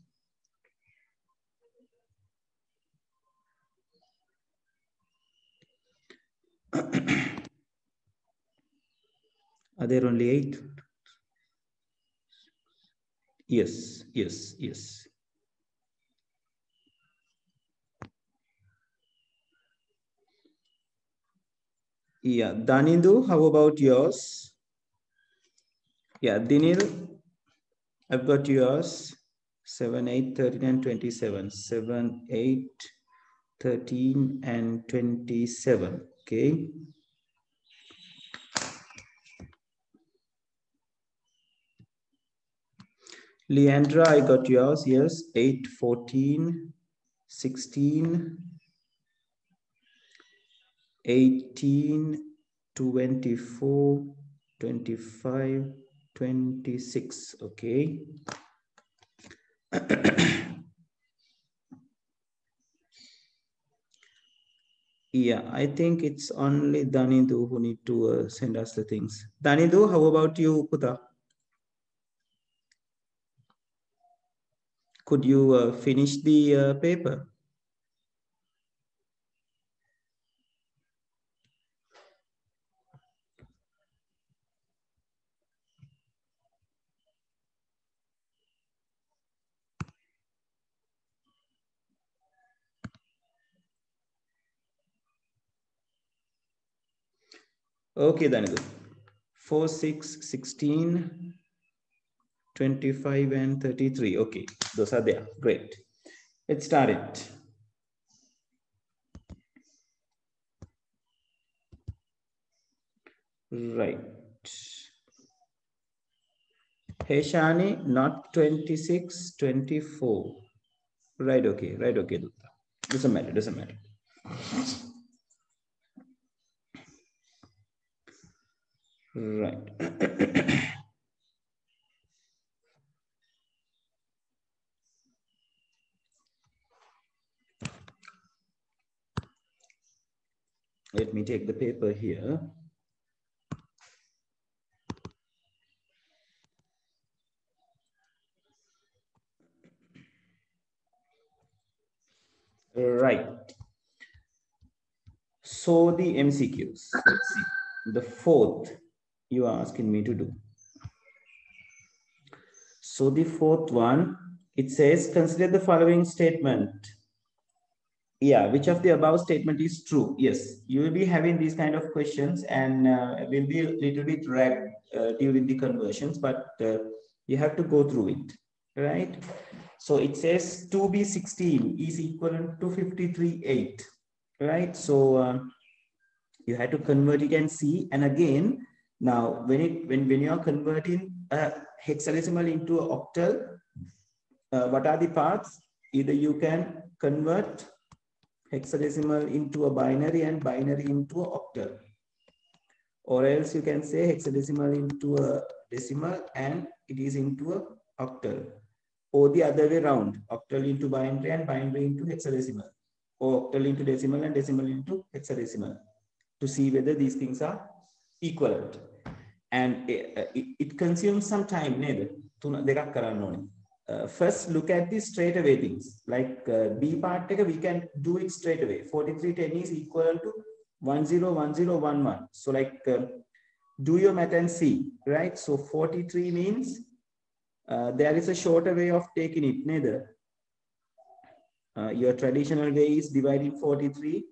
Are there only 8? Yes, yes, yes. Yeah, Danindu, how about yours? Yeah, Dinil, I've got yours. 7, 8, 13, and 27. 7, 8, 13, and 27. Okay. Leandra, I got yours. Yes. 8, 14, 16, 18, 24, 25, 26. Okay. Yeah, I think it's only Danidu who need to send us the things. Danidu, how about you, Kuta? Could you finish the paper? Okay, then 4, 6, 16, 25, and 33. Okay, those are there. Great. Let's start it. Right. Hey, Shani, not 26, 24. Right, okay, right, okay, Dutta. Doesn't matter, doesn't matter. Right. Let me take the paper here. Right. So the MCQs, let's see. The fourth you are asking me to do. So the fourth one, it says, consider the following statement. Yeah, which of the above statement is true? Yes, you will be having these kind of questions and will be a little bit dragged during the conversions, but you have to go through it, right? So it says 2b16 is equivalent to 53.8, right? So you have to convert it and see. And again, now when you are converting a hexadecimal into an octal, what are the paths? Either you can convert hexadecimal into a binary and binary into an octal, or else you can say hexadecimal into a decimal and it is into a octal, or the other way around, octal into binary and binary into hexadecimal, or octal into decimal and decimal into hexadecimal, to see whether these things are equivalent. And it consumes some time. First, look at the straight away things. Like B part, we can do it straight away. 4310 is equal to 101011. So like, do your math and see, right? So 43 means there is a shorter way of taking it. Neither your traditional way is dividing 43,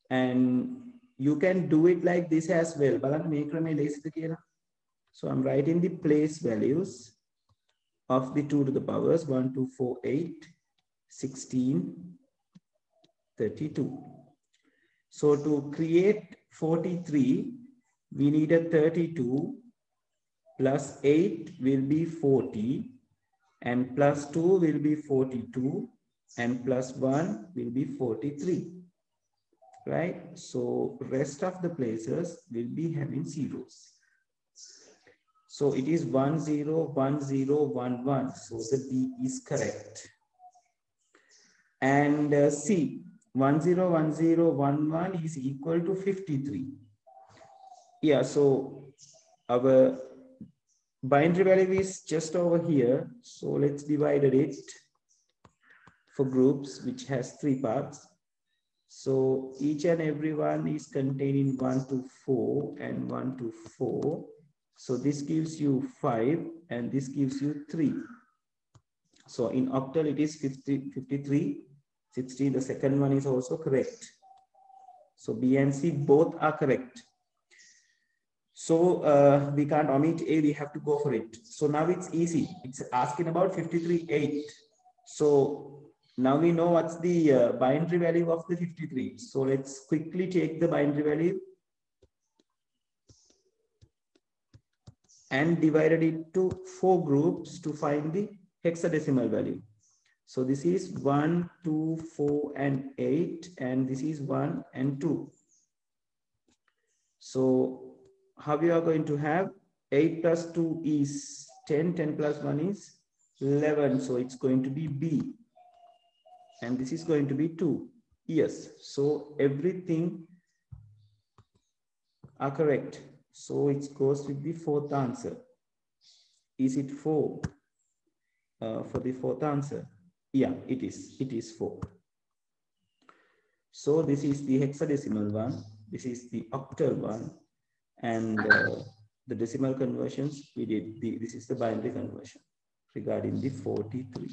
and you can do it like this as well. So I'm writing the place values of the 2 to the powers 1, 2, 4, 8, 16, 32. So to create 43, we need a 32 plus 8 will be 40 and plus 2 will be 42 and plus 1 will be 43. Right? So rest of the places will be having zeros. So it is 1, 0, 1, 0, 1, 1. So the D is correct. And C, 1, 0, 1, 0, 1, 1 is equal to 53. Yeah, so our binary value is just over here. So let's divide it for groups which has 3 parts. So each and every one is containing 1 to 4 and 1 to 4. So this gives you 5 and this gives you 3. So in octal it is 50, 53, 60. The second one is also correct. So B and C both are correct. So we can't omit A, we have to go for it. So now it's easy. It's asking about 53.8. So now we know what's the binary value of the 53. So let's quickly take the binary value and divided it into 4 groups to find the hexadecimal value. So this is 1, 2, 4, and 8, and this is 1 and 2. So how we are going to have 8 plus 2 is 10, 10 plus 1 is 11. So it's going to be B. And this is going to be 2. Yes. So everything are correct. So it goes with the fourth answer. Is it 4 for the fourth answer? Yeah, it is. It is 4. So this is the hexadecimal one. This is the octal one. And the decimal conversions, we did. This is the binary conversion regarding the 43.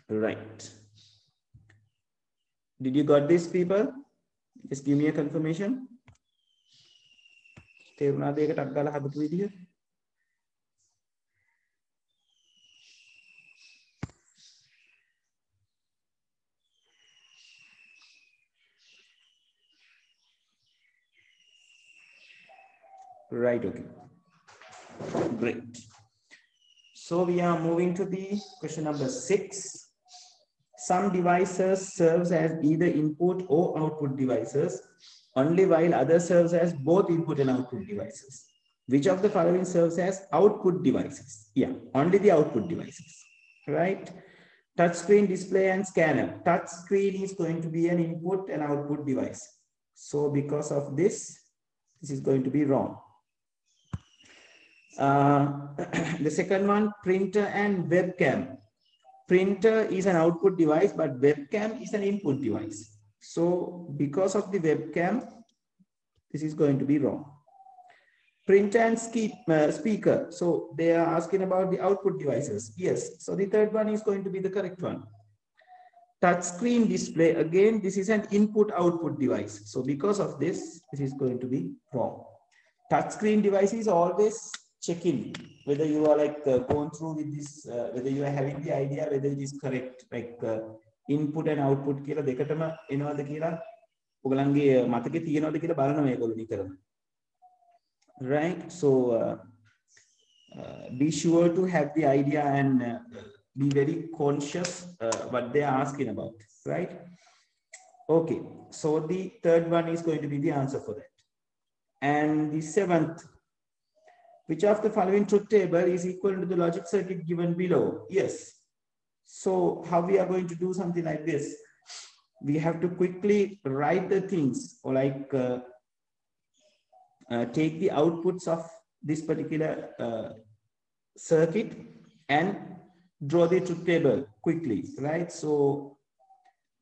Right. Did you got this, people? Just give me a confirmation. Right, okay. Great. So we are moving to the question number 6. Some devices serves as either input or output devices, only while others serves as both input and output devices. Which of the following serves as output devices? Yeah, only the output devices, right? Touchscreen, display, and scanner. Touchscreen is going to be an input and output device. So because of this is going to be wrong. The second one, printer and webcam. Printer is an output device, but webcam is an input device. So because of the webcam, this is going to be wrong. Printer and speaker. So they are asking about the output devices. Yes. So the third one is going to be the correct one. Touchscreen display. Again, this is an input-output device. So because of this, this is going to be wrong. Touchscreen device is always checking whether you are like going through with this, whether you are having the idea whether it is correct, like input and output කියලා දෙකටම එනවද කියලා ඔයගලන්ගේ මතකේ තියෙනවද කියලා බලනවා මේගොල්ලෝ නිතරම. Right? So be sure to have the idea and be very conscious what they are asking about, right? Okay, so the third one is going to be the answer for that. And the seventh, which of the following truth table is equal to the logic circuit given below? Yes. So how we are going to do something like this? We have to quickly write the things, or like take the outputs of this particular circuit and draw the truth table quickly, right? So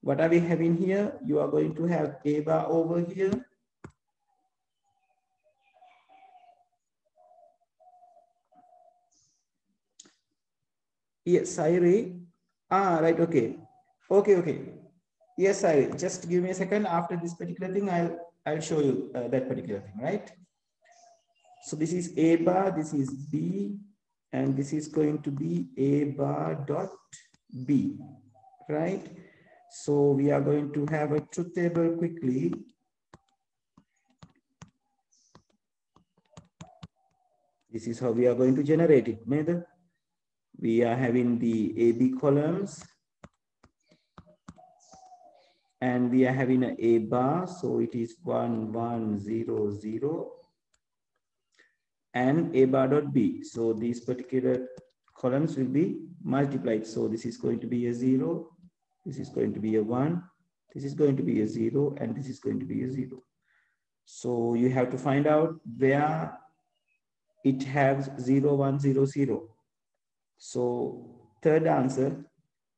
what are we having here? You are going to have A bar over here. Yes, Sairi. Right, okay. Okay. Yes, Sairi, just give me a second. After this particular thing, I'll show you that particular thing, right? So this is A bar, this is B, and this is going to be A bar dot B, right? So we are going to have a truth table quickly. This is how we are going to generate it. We are having the AB columns, and we are having an A bar, so it is 1 1 0 0, and A bar dot B. So these particular columns will be multiplied. So this is going to be a 0, this is going to be a 1, this is going to be a 0, and this is going to be a 0. So you have to find out where it has 0 1 0 0. So third answer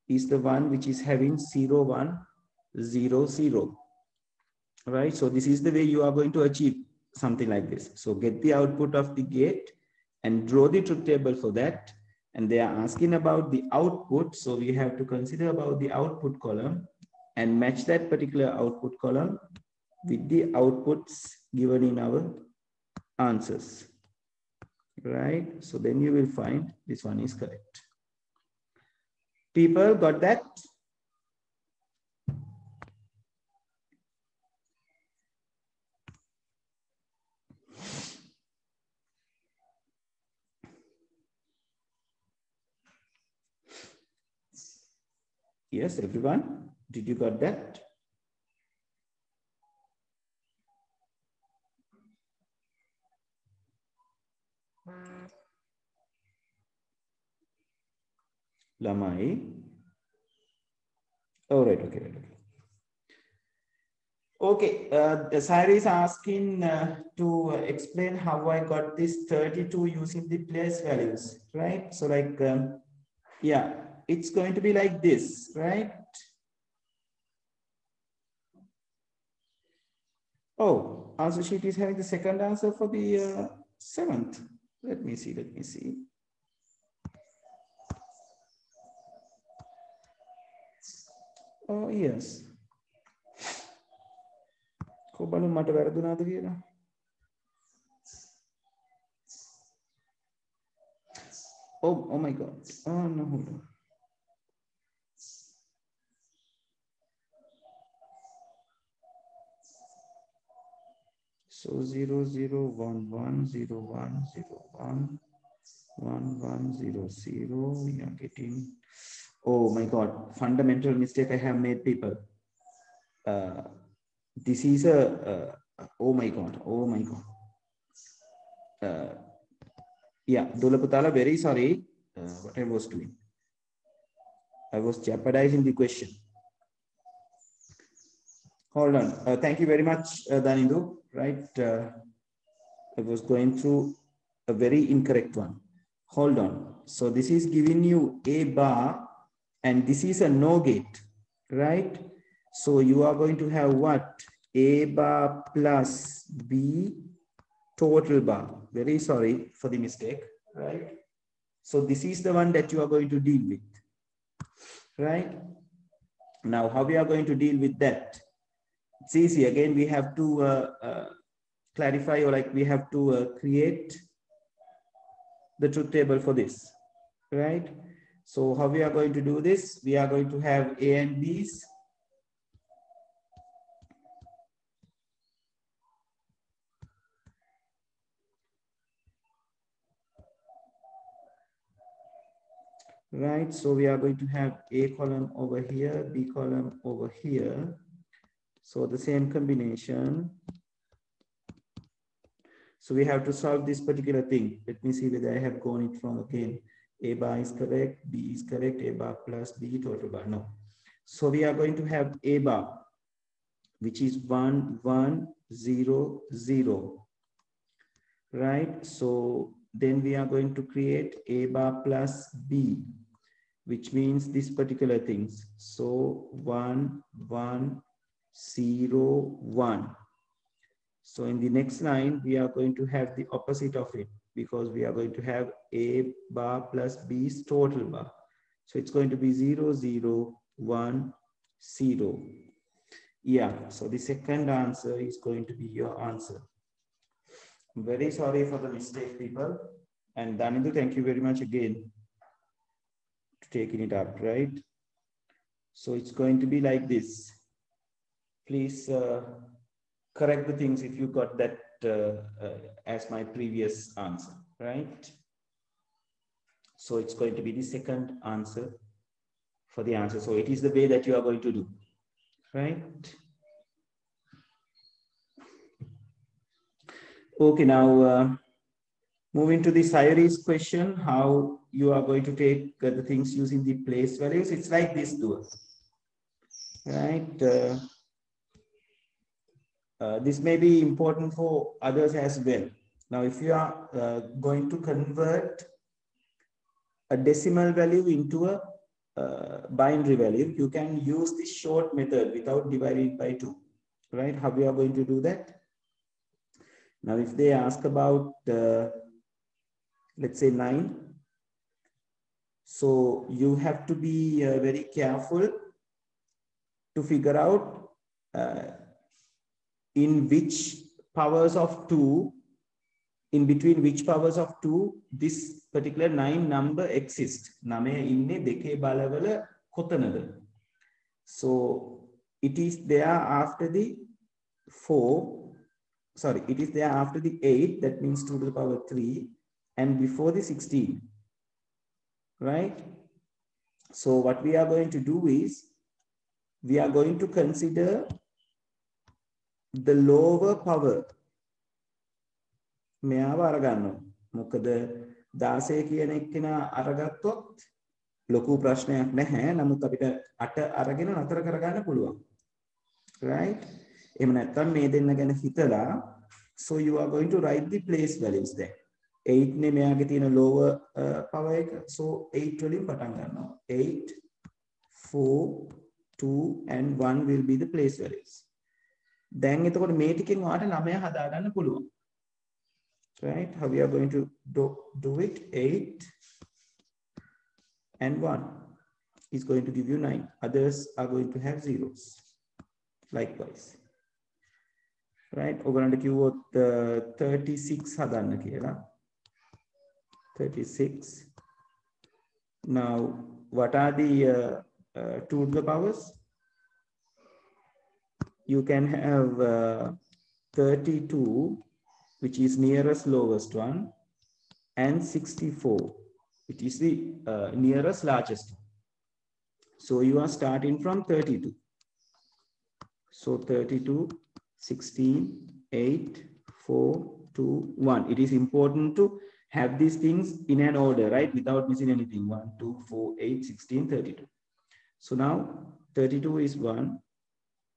is the one which is having 0 1 0 0, right? So this is the way you are going to achieve something like this. So get the output of the gate and draw the truth table for that. And they are asking about the output. So we have to consider about the output column and match that particular output column with the outputs given in our answers, right? So then you will find this one is correct. People got that? Yes, everyone, did you got that? Lamai. Oh, right, okay. Okay, Sari is asking to explain how I got this 32 using the place values, right? So like, yeah, it's going to be like this, right? Oh, answer sheet is having the second answer for the 7th. Let me see. Oh, yes. බලමු මට වැරදුනාද කියලා. Oh my God. Oh no, hold on. So 0 0 1 1 0 1 0 1 1 1 0 0. We are getting. Oh my God! Fundamental mistake I have made, people. This is a. Oh my God! Oh my God! Yeah, Dolaputala, very sorry. What I was doing. I was jeopardizing the question. Hold on. Thank you very much, Danindu. Right. I was going through a very incorrect one. Hold on. So this is giving you a bar and this is a NOR gate, right? So you are going to have what? A bar plus B total bar. Very sorry for the mistake, right? So this is the one that you are going to deal with, right? Now, how we are going to deal with that? It's easy. Again, we have to clarify, or like we have to create the truth table for this, right? So how we are going to do this? We are going to have A and B's. Right, so we are going to have A column over here, B column over here. So the same combination. So we have to solve this particular thing. Let me see whether I have gone it wrong again. A bar is correct, B is correct, A bar plus B total bar, no. So we are going to have A bar, which is 1, 1, 0, 0. Right, so then we are going to create A bar plus B, which means this particular things. So 1, 1, 0, 1. So in the next line, we are going to have the opposite of it because we are going to have A bar plus B's total bar. So it's going to be 0, 0, 1, 0. Yeah, so the second answer is going to be your answer. I'm very sorry for the mistake, people. And Danindu, thank you very much again for taking it up, right? So it's going to be like this. Please correct the things if you got that as my previous answer, right? So it's going to be the second answer for the answer. So it is the way that you are going to do, right? Okay, now moving to the Sayuri's question, how you are going to take the things using the place values. It's like this, do right? This may be important for others as well. Now, if you are going to convert a decimal value into a binary value, you can use this short method without dividing it by 2, right? How we are going to do that? Now, if they ask about, let's say 9, so you have to be very careful to figure out in which powers of 2, in between which powers of 2 this particular 9 number exists. So it is there after the 4, sorry, it is there after the 8, that means 2 to the power 3, and before the 16, right? So what we are going to do is, we are going to consider the lower power. මෙයාව අරගන්නවා. මොකද 16 කියන එක්කෙනා අරගත්තොත් ලොකු ප්‍රශ්නයක් නැහැ. නමුත් අපිට 8 අරගෙන නතර කරගන්න පුළුවන්. Right? එහෙම නැත්නම් මේ දෙන්න ගැන හිතලා, so you are going to write the place values there. 8 නේ මෙයාගේ තියෙන lower power එක. So 8 වලින් පටන් ගන්නවා. 8, 4, 2 and 1 will be the place values. දැන් එතකොට මේ ටිකෙන් ඔයාලට 9 හදා ගන්න පුළුවන්. Right? How we are going to do it? 8 and 1 is going to give you 9. Others are going to have zeros. Likewise. right? ඔයගොල්ලන්ට කිව්වොත් 36 හදන්න කියලා. 36. Now, what are the 2 to the powers? You can have 32, which is nearest lowest one, and 64, which is the nearest largest one. So you are starting from 32. So 32, 16, 8, 4, 2, 1. It is important to have these things in an order, right? Without missing anything. 1, 2, 4, 8, 16, 32. So now 32 is 1.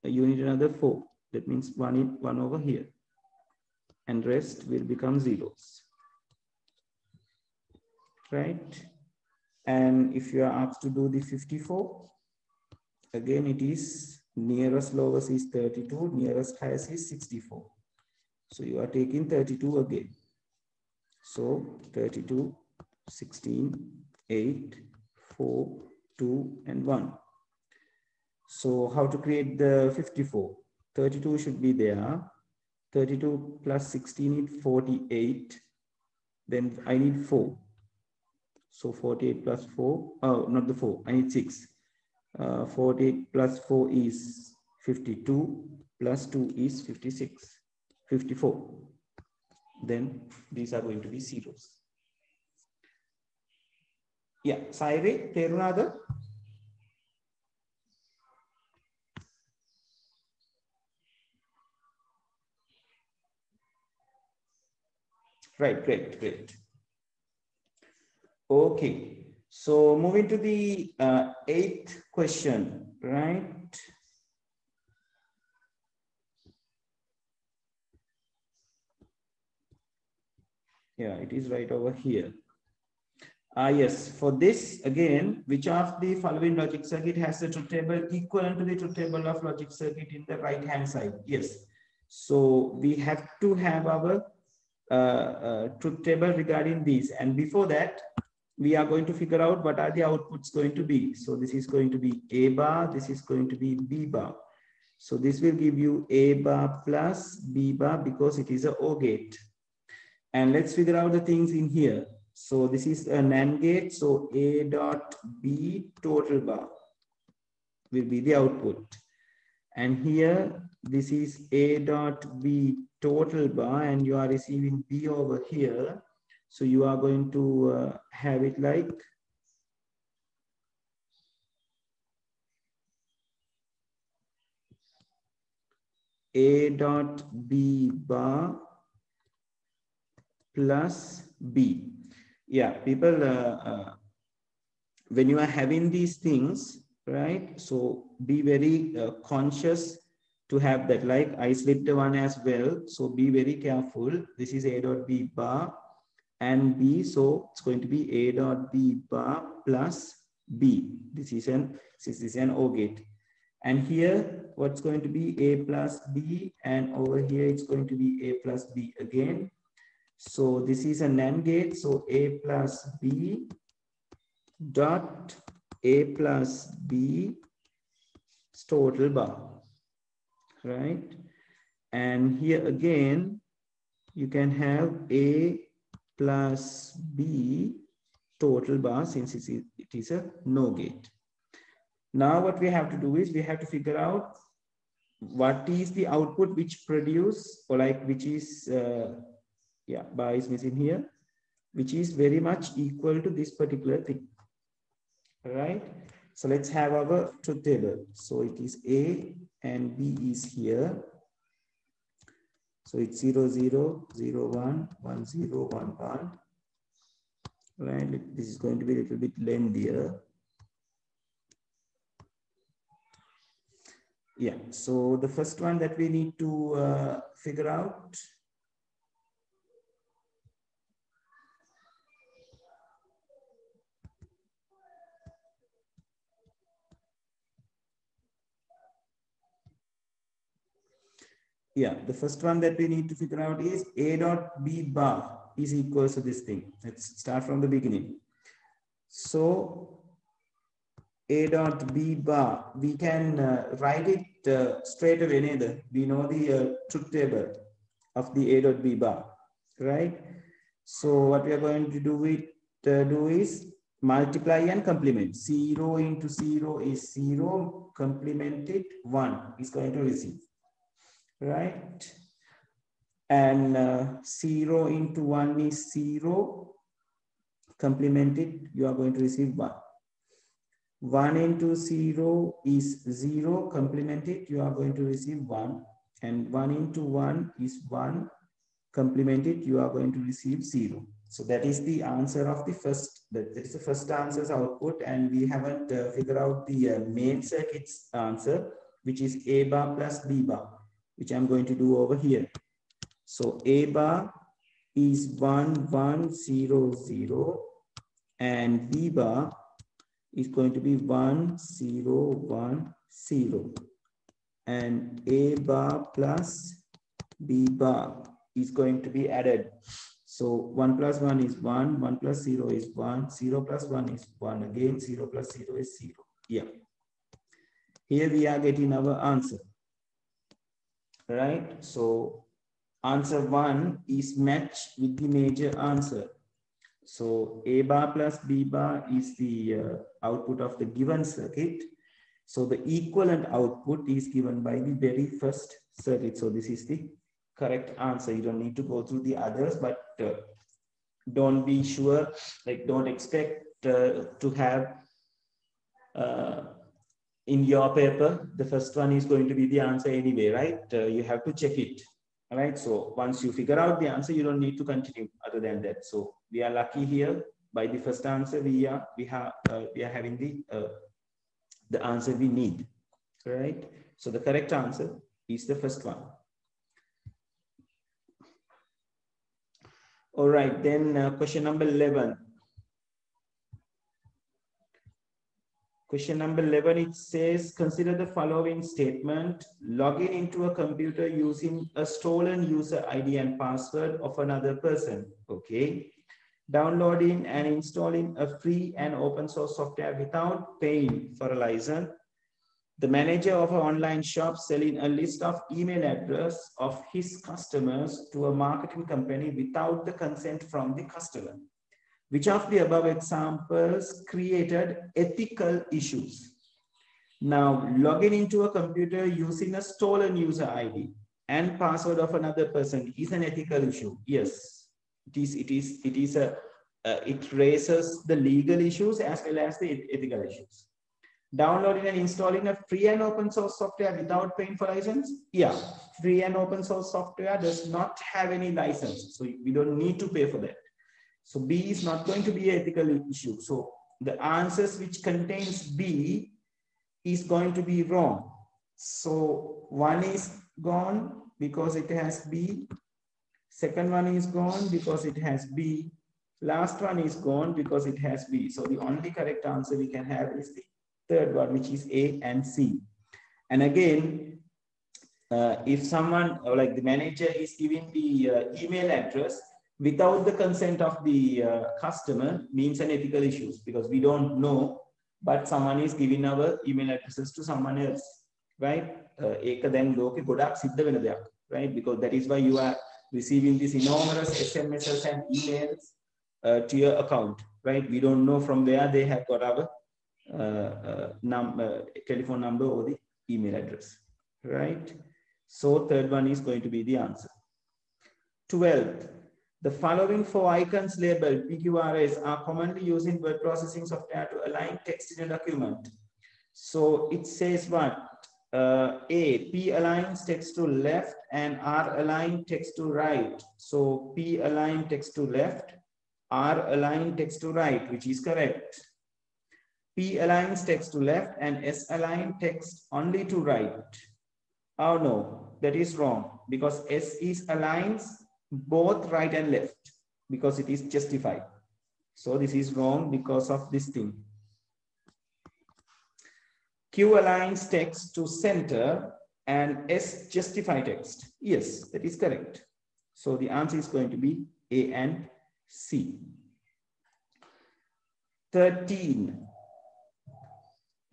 You need another 4. That means 1 over here. And rest will become zeros. Right? And if you are asked to do the 54, again it is nearest lowest is 32, nearest highest is 64. So you are taking 32 again. So 32, 16, 8, 4, 2, and 1. So how to create the 54? 32 should be there. 32 plus 16 is 48. Then I need 4. So 48 plus 4, oh, not the 4, I need 6. 48 plus 4 is 52, plus 2 is 56, 54. Then these are going to be zeros. Yeah, Saire, Terunada? Right, great. Okay, so moving to the 8th question, right? Yeah, it is right over here. Yes, for this, again, which of the following logic circuit has the truth table equivalent to the truth table of logic circuit in the right-hand side? Yes. So we have to have our truth table regarding these. And before that, we are going to figure out what are the outputs going to be. So this is going to be A bar, this is going to be B bar. So this will give you A bar plus B bar because it is a OR gate. And let's figure out the things in here. So this is a NAND gate. So A dot B total bar will be the output. And here, this is A dot B total bar, and you are receiving B over here. So you are going to have it like A dot B bar plus B. Yeah, people, when you are having these things, right? So be very conscious to have that. Like I slipped one as well. So be very careful. This is A dot B bar and B. So it's going to be A dot B bar plus B. This is an OR gate. And here, what's going to be A plus B, and over here, it's going to be A plus B again. So this is a NAND gate. So A plus B dot A plus B total bar, right? And here again, you can have A plus B total bar since it is a NOR gate. Now what we have to do is we have to figure out what is the output which produce, or like which is, yeah, bar is missing here, which is very much equal to this particular thing, right? So let's have our truth table. So it is A and B is here. So it's 0, 0, 0, 1, 1, 0, 1, 1. Right, this is going to be a little bit lengthier. Yeah, so the first one that we need to figure out. Yeah, the first one that we need to figure out is A dot B bar is equal to this thing. Let's start from the beginning. So A dot B bar, we can write it straight away. Neither. We know the truth table of the A dot B bar, right? So what we are going to do is multiply and complement. 0 into 0 is 0, complemented 1 is going to receive, right? And 0 into 1 is 0, complemented, you are going to receive 1. 1 into 0 is 0, complemented, you are going to receive 1. And 1 into 1 is 1, complemented, you are going to receive 0. So that is the answer of the first, that is the first answer's output, and we haven't figured out the main circuit's answer, which is A bar plus B bar, which I'm going to do over here. So A bar is 1, 1, 0, 0, and B bar is going to be 1, 0, 1, 0. And A bar plus B bar is going to be added. So 1 plus 1 is 1, 1 plus 0 is 1, 0 plus 1 is 1 again, 0 plus 0 is 0. Yeah. Here we are getting our answer, right? So answer 1 is matched with the major answer. So A bar plus B bar is the output of the given circuit. So the equivalent output is given by the very first circuit. So this is the correct answer. You don't need to go through the others, but don't be sure, like don't expect to have in your paper, the first one is going to be the answer anyway, right? You have to check it. All right. So once you figure out the answer, you don't need to continue other than that. So we are lucky here by the first answer. We are having the answer we need. All right. So the correct answer is the first one. All right. Then question number 11. Question number 11, it says, consider the following statement: logging into a computer using a stolen user ID and password of another person. Okay. Downloading and installing a free and open source software without paying for a license. The manager of an online shop selling a list of email address of his customers to a marketing company without the consent from the customer. Which of the above examples created ethical issues? Now, logging into a computer using a stolen user ID and password of another person is an ethical issue. Yes, it raises the legal issues as well as the ethical issues. Downloading and installing a free and open source software without paying for license. Yeah, free and open source software does not have any license, so we don't need to pay for that. So B is not going to be an ethical issue. So the answers which contains B is going to be wrong. So one is gone because it has B. Second one is gone because it has B. Last one is gone because it has B. So the only correct answer we can have is the third one, which is A and C. And again, if someone, or like the manager, is giving the email address without the consent of the customer, means an ethical issues, because we don't know, but someone is giving our email addresses to someone else, right? Right? Because that is why you are receiving these enormous SMSs and emails to your account, right? We don't know from where they have got our telephone number or the email address, right? So third one is going to be the answer. 12th, the following four icons labeled PQRS are commonly used in word processing software to align text in a document. So it says what? A, P aligns text to left and R align text to right. So P align text to left, R align text to right, which is correct. P aligns text to left and S align text only to right. Oh no, that is wrong, because S is aligns both right and left because it is justified. So this is wrong because of this thing. Q aligns text to center and S justify text. Yes, that is correct. So the answer is going to be A and C. 13.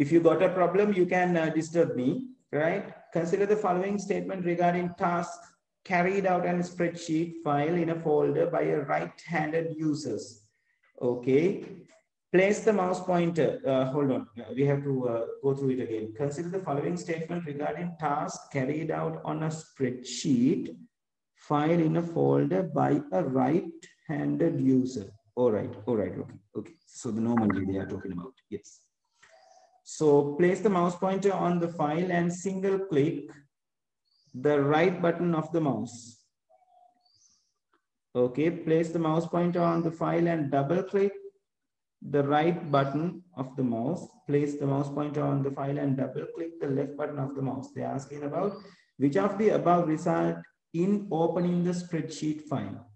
If you got a problem, you can disturb me, right? Consider the following statement regarding tasks carried out in a spreadsheet file in a folder by a right-handed users. Okay. Place the mouse pointer. Hold on. We have to go through it again. Consider the following statement regarding tasks carried out on a spreadsheet file in a folder by a right-handed user. All right. Okay. Okay. So the normally they are talking about. Yes. So place the mouse pointer on the file and single click the right button of the mouse. Okay, place the mouse pointer on the file and double click the right button of the mouse. Place the mouse pointer on the file and double click the left button of the mouse. They're asking about which of the above result in opening the spreadsheet file.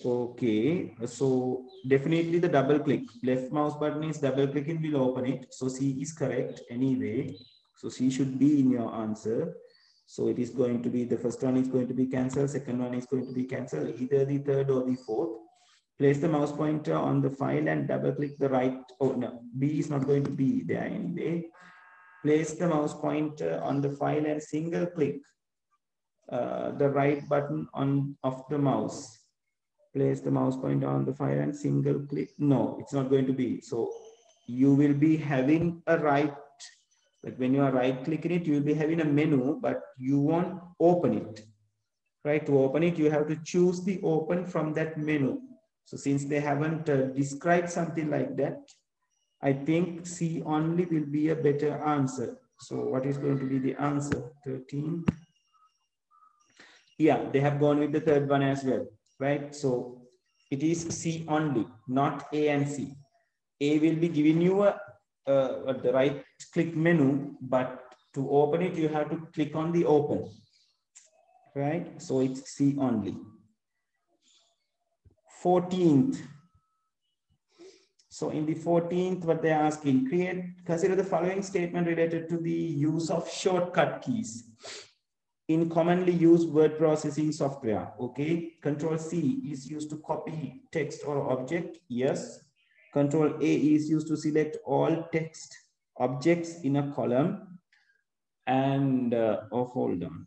Okay, so definitely the double click. Left mouse button is double clicking will open it. So C is correct anyway. So C should be in your answer. So it is going to be, the first one is going to be cancelled. Second one is going to be cancelled, either the third or the fourth. Place the mouse pointer on the file and double click the right. Oh no, B is not going to be there anyway. Place the mouse pointer on the file and single click the right button of the mouse. Place the mouse pointer on the file and single click. No, it's not going to be. So you will be having a right, like when you are right clicking it, you will be having a menu, but you won't open it. Right? To open it, you have to choose the open from that menu. So since they haven't described something like that, I think C only will be a better answer. So what is going to be the answer? 13. Yeah, they have gone with the third one as well, right? So it is C only, not A and C. A will be giving you the right click menu, but to open it, you have to click on the open, right? So it's C only. 14th. So in the 14th, what they're asking, consider the following statement related to the use of shortcut keys in commonly used word processing software. Okay, Control C is used to copy text or object. Yes. Control A is used to select all text objects in a column. And hold on.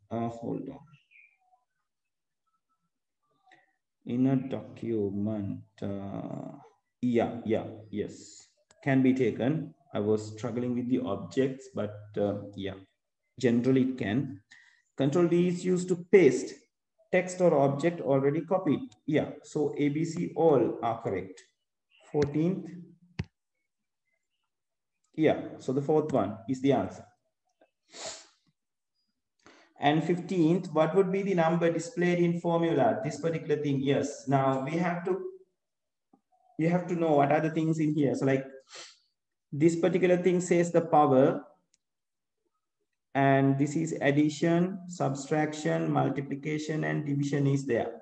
In a document. Yes, can be taken. I was struggling with the objects, but yeah, generally it can. Control D is used to paste text or object already copied. Yeah, so ABC all are correct. 14th. Yeah, so the fourth one is the answer. And 15th, what would be the number displayed in formula? This particular thing, yes. Now you have to know what are the things in here. So like this particular thing says the power, and this is addition, subtraction, multiplication, and division is there.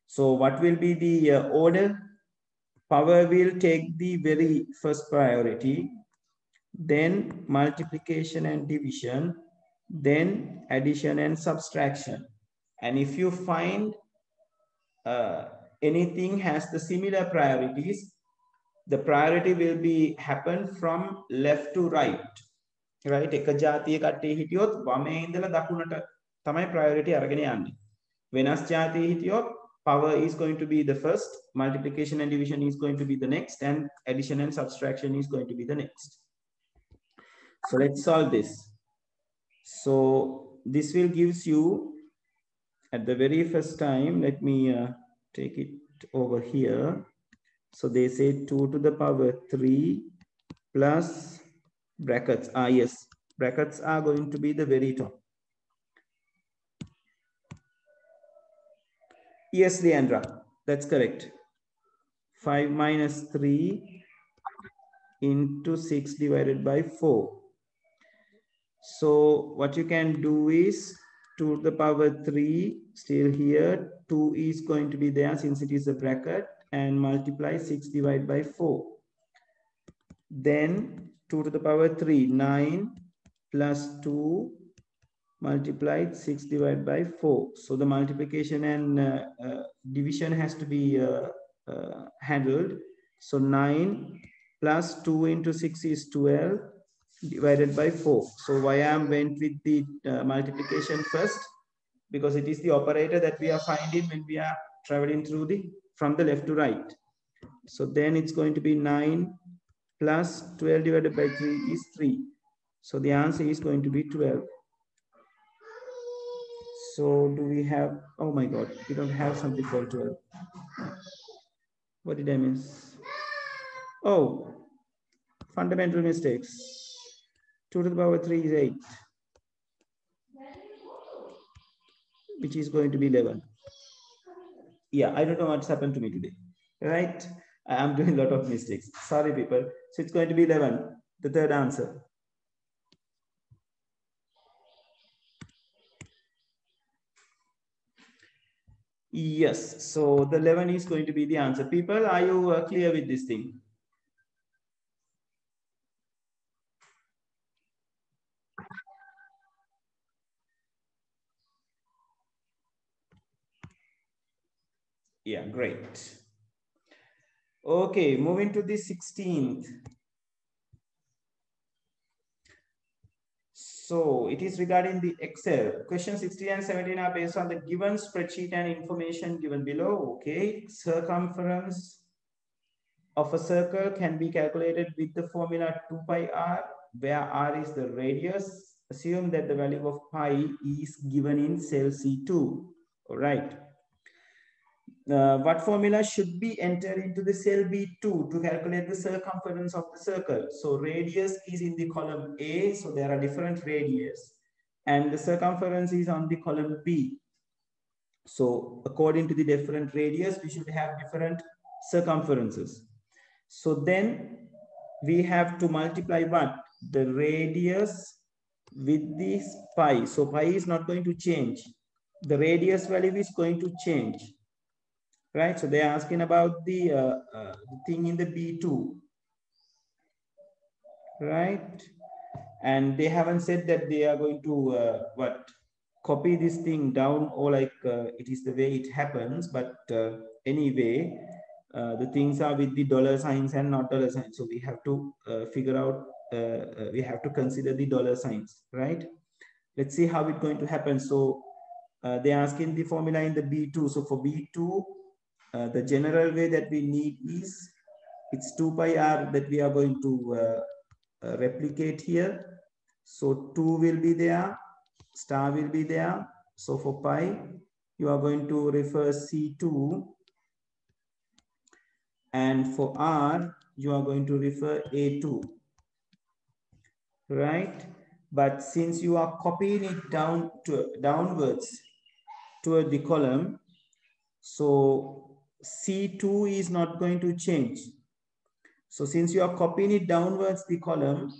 So what will be the order? Power will take the very first priority, then multiplication and division, then addition and subtraction. And if you find anything has the similar priorities, the priority will be happen from left to right. Right? එක ජාතිය කට්ටිය හිටියොත් වමේ ඉඳලා දකුණට තමයි priority අරගෙන යන්නේ. වෙනස් ජාතිය හිටියොත් power is going to be the first, multiplication and division is going to be the next, and addition and subtraction is going to be the next. So let's solve this. So this will gives you at the very first time, let me take it over here. So they say 2 to the power 3 plus brackets. Yes, brackets are going to be the very top. Yes, Leandra, that's correct. 5 minus 3 into 6 divided by 4. So what you can do is 2 to the power 3 still here. 2 is going to be there since it is a bracket, and multiply 6 divided by 4. Then 2 to the power 3, 9 plus 2 multiplied 6 divided by 4. So the multiplication and division has to be handled. So 9 plus 2 into 6 is 12. divided by 4. So why I am went with the multiplication first? Because it is the operator that we are finding when we are traveling through the from the left to right. So then it's going to be 9 plus 12 divided by 3 is 3. So the answer is going to be 12. So do we have, oh my God, we don't have something called 12. What did I miss? Oh, fundamental mistakes. 2 to the power 3 is 8, which is going to be 11. Yeah, I don't know what's happened to me today, right? I'm doing a lot of mistakes. Sorry, people. So it's going to be 11, the third answer. Yes, so the 11 is going to be the answer. People, are you clear with this thing? Yeah, great. Okay, moving to the 16th. So it is regarding the Excel. Question 16 and 17 are based on the given spreadsheet and information given below. Okay, circumference of a circle can be calculated with the formula 2 pi r, where r is the radius. Assume that the value of pi is given in cell C2. All right. What formula should be entered into the cell B2 to calculate the circumference of the circle? So radius is in the column A, so there are different radius, and the circumference is on the column B. So according to the different radius, we should have different circumferences. So then we have to multiply what? The radius with this pi. So pi is not going to change. The radius value is going to change. Right, so they're asking about the thing in the B2, right? And they haven't said that they are going to copy this thing down, or like it is the way it happens. But anyway, the things are with the dollar signs and not dollar signs. So we have to figure out, we have to consider the dollar signs, right? Let's see how it's going to happen. So they're asking the formula in the B2. So for B2, the general way that we need is, it's 2 pi r that we are going to replicate here. So 2 will be there, star will be there. So for pi, you are going to refer C2. And for r, you are going to refer A2. Right? But since you are copying it downwards toward the column, so C2 is not going to change. So since you are copying it downwards the column,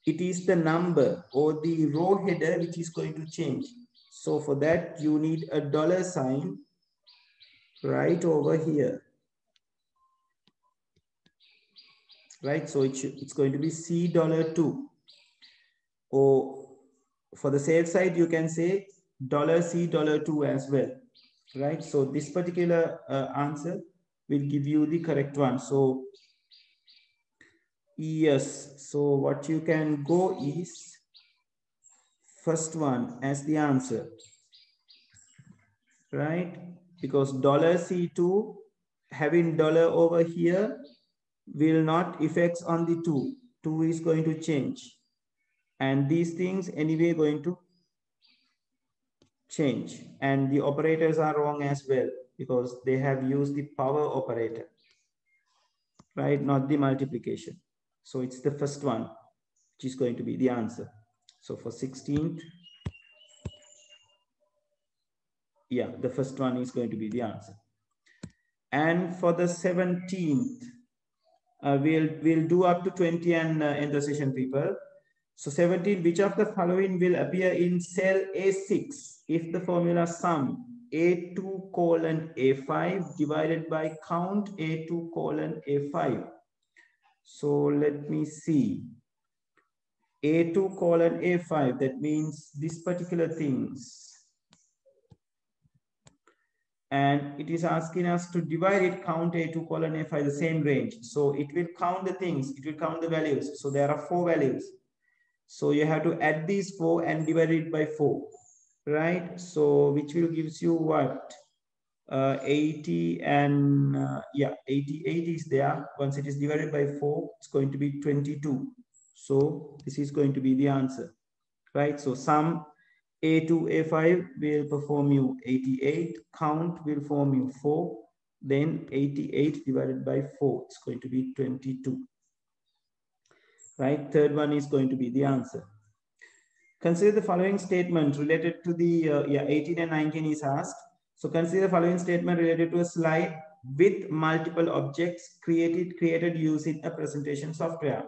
it is the number or the row header which is going to change. So for that, you need a dollar sign right over here. Right, so it's going to be $C2. Or for the safe side, you can say $C2 as well. Right, so this particular answer will give you the correct one. So yes, so what you can go is first one as the answer, right? Because $C2 having dollar over here will not affect on the 2. 2 is going to change. And these things anyway going to change. And the operators are wrong as well, because they have used the power operator, right? Not the multiplication. So it's the first one, which is going to be the answer. So for 16th, yeah, the first one is going to be the answer. And for the 17th, we'll do up to 20 and end the session, people. So 17, which of the following will appear in cell A6 if the formula sum A2 colon A5 divided by count A2 colon A5. So let me see. A2 colon A5, that means this particular things. And it is asking us to divide it, count A2 colon A5, the same range. So it will count the things, it will count the values. So there are 4 values. So you have to add these 4 and divide it by 4, right? So which will gives you what? 80 and yeah, 88 is there. Once it is divided by 4, it's going to be 22. So this is going to be the answer, right? So sum A2, A5 will perform you 88, count will form you 4, then 88 divided by 4, it's going to be 22, right? Third one is going to be the answer. Consider the following statement related to the, 18 and 19 is asked. So consider the following statement related to a slide with multiple objects created using a presentation software.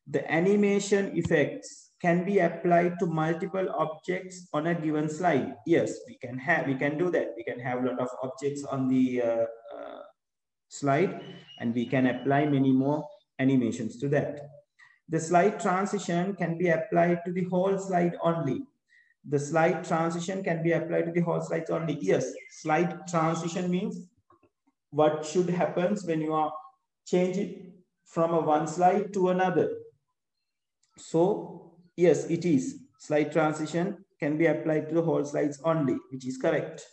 The animation effects can be applied to multiple objects on a given slide. Yes, we can do that. We can have a lot of objects on the slide, and we can apply many more animations to that. The slide transition can be applied to the whole slide only. The slide transition can be applied to the whole slides only. Yes, slide transition means what should happen when you are changing from a one slide to another. So yes, it is. Slide transition can be applied to the whole slides only, which is correct.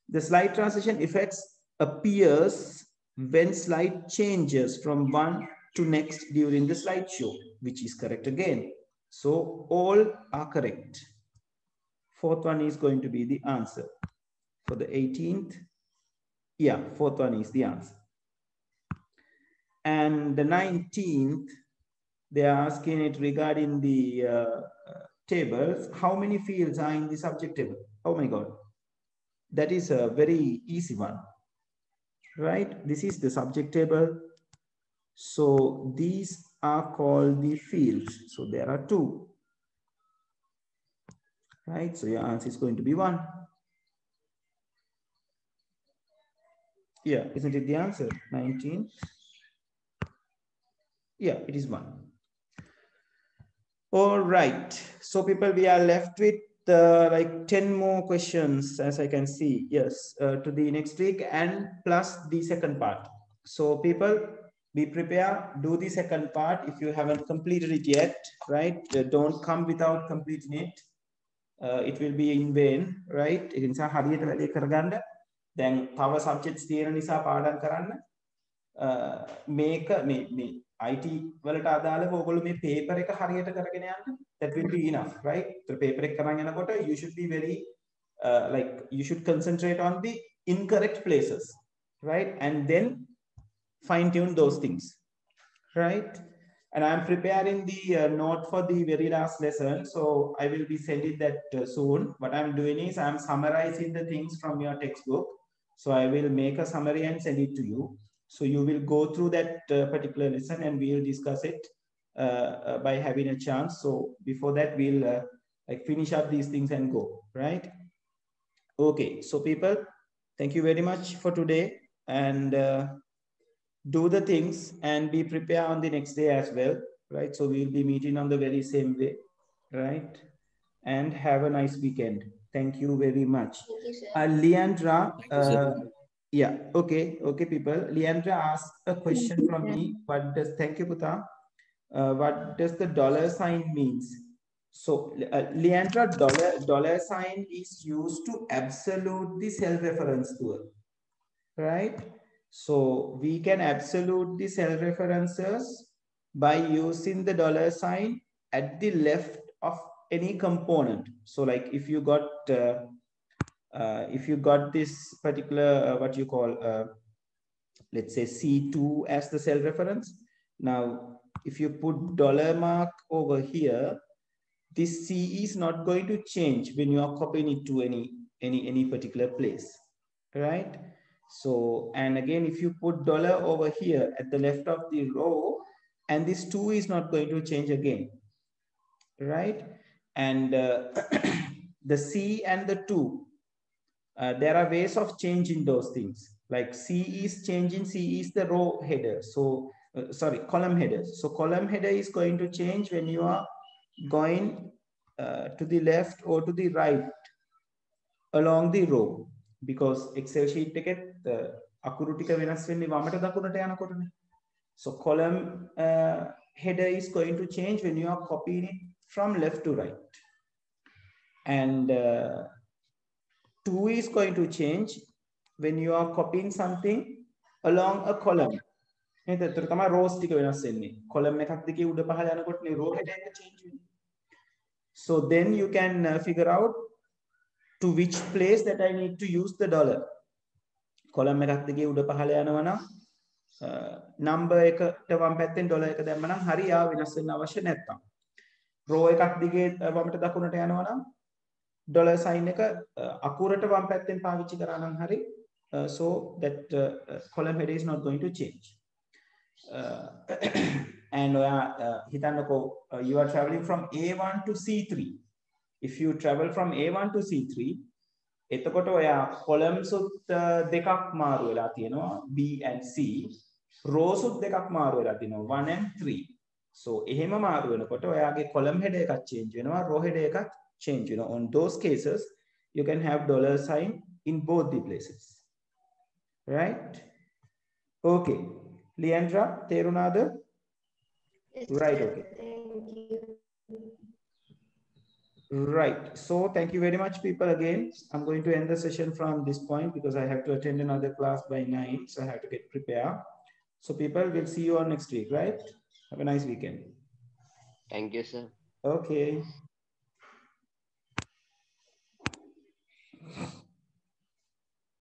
The slide transition effects appears when slide changes from one to next during the slideshow, which is correct again. So all are correct. Fourth one is going to be the answer. For the 18th, yeah, fourth one is the answer. And the 19th, they are asking it regarding the tables. How many fields are in the subject table? Oh my God. That is a very easy one, right? This is the subject table. So these are called the fields. So there are 2, right? So your answer is going to be 1. Yeah, isn't it the answer? 19. Yeah, it is 1. All right. So people, we are left with like 10 more questions, as I can see. Yes, to the next week, and plus the second part. So people, be prepared, do the second part if you haven't completed it yet, right? Don't come without completing it. It will be in vain, right? ඒ නිසා හරියට වැඩේ කරගන්න. දැන් තව subjects තියෙන නිසා පාඩම් කරන්න. මේක මේ IT වලට අදාළව ඔයගොල්ලෝ මේ paper එක හරියට කරගෙන යන්න. That will be enough, right? So paper එක කරන් යනකොට you should be very like you should concentrate on the incorrect places, right? And then fine tune those things, right? And I'm preparing the note for the very last lesson. So I will be sending that soon. What I'm doing is I'm summarizing the things from your textbook. So I will make a summary and send it to you. So you will go through that particular lesson and we will discuss it by having a chance. So before that, we'll like finish up these things and go, right? Okay, so people, thank you very much for today, and do the things and be prepared on the next day as well, right? So we'll be meeting on the very same way, right? And have a nice weekend. Thank you very much. Thank you, sir. Leandra, yeah, okay, people. Leandra asked a question from me. What does, thank you, Puta. What does the dollar sign means? So, Leandra, dollar sign is used to absolute the self-reference to it, right? So we can absolute the cell references by using the dollar sign at the left of any component. So like if you got this particular what you call let's say C2 as the cell reference. Now if you put dollar mark over here, this C is not going to change when you are copying it to any particular place, right? So, and again, if you put dollar over here at the left of the row, and this 2 is not going to change again, right? And the C and the 2, there are ways of changing those things. Like C is changing, C is the row header. So, sorry, column header. So column header is going to change when you are going to the left or to the right along the row, because Excel sheet එකෙත් අකුරු ටික වෙනස් වෙන්නේ වමට දකුණට යනකොටනේ. So column header is going to change when you are copying it from left to right. And 2 is going to change when you are copying something along a column. rows column row change. So then you can figure out to which place that I need to use the dollar. Column number එකට වම් පැත්තෙන් dollar එක දැම්ම නම් හරි ආ වෙනස් වෙන්න අවශ්‍ය නැත්තම්. row එකක් දිගේ වමට දකුණට යනවා නම් dollar sign එක අකුරට වම් පැත්තෙන් පාවිච්චි කරා නම් හරි. So that column header is not going to change. And හිතන්නකෝ you are traveling from A1 to C3. If you travel from A1 to C3, එතකොට ඔයා columns උත් දෙකක් මාරු වෙලා තියෙනවා B and C. rows උත් දෙකක් මාරු වෙලා තියෙනවා 1 and 3. So එහෙම මාරු වෙනකොට ඔයාගේ column header එකක් change වෙනවා, row header එකක් change වෙනවා. On those cases you can have dollar sign in both the places. Right? Okay. Leandra, තේරුණාද? Yes, right, okay. Thank you. Right. So thank you very much, people. Again, I'm going to end the session from this point because I have to attend another class by 9. So I have to get prepared. So people, we'll see you all next week, right? Have a nice weekend. Thank you, sir. Okay.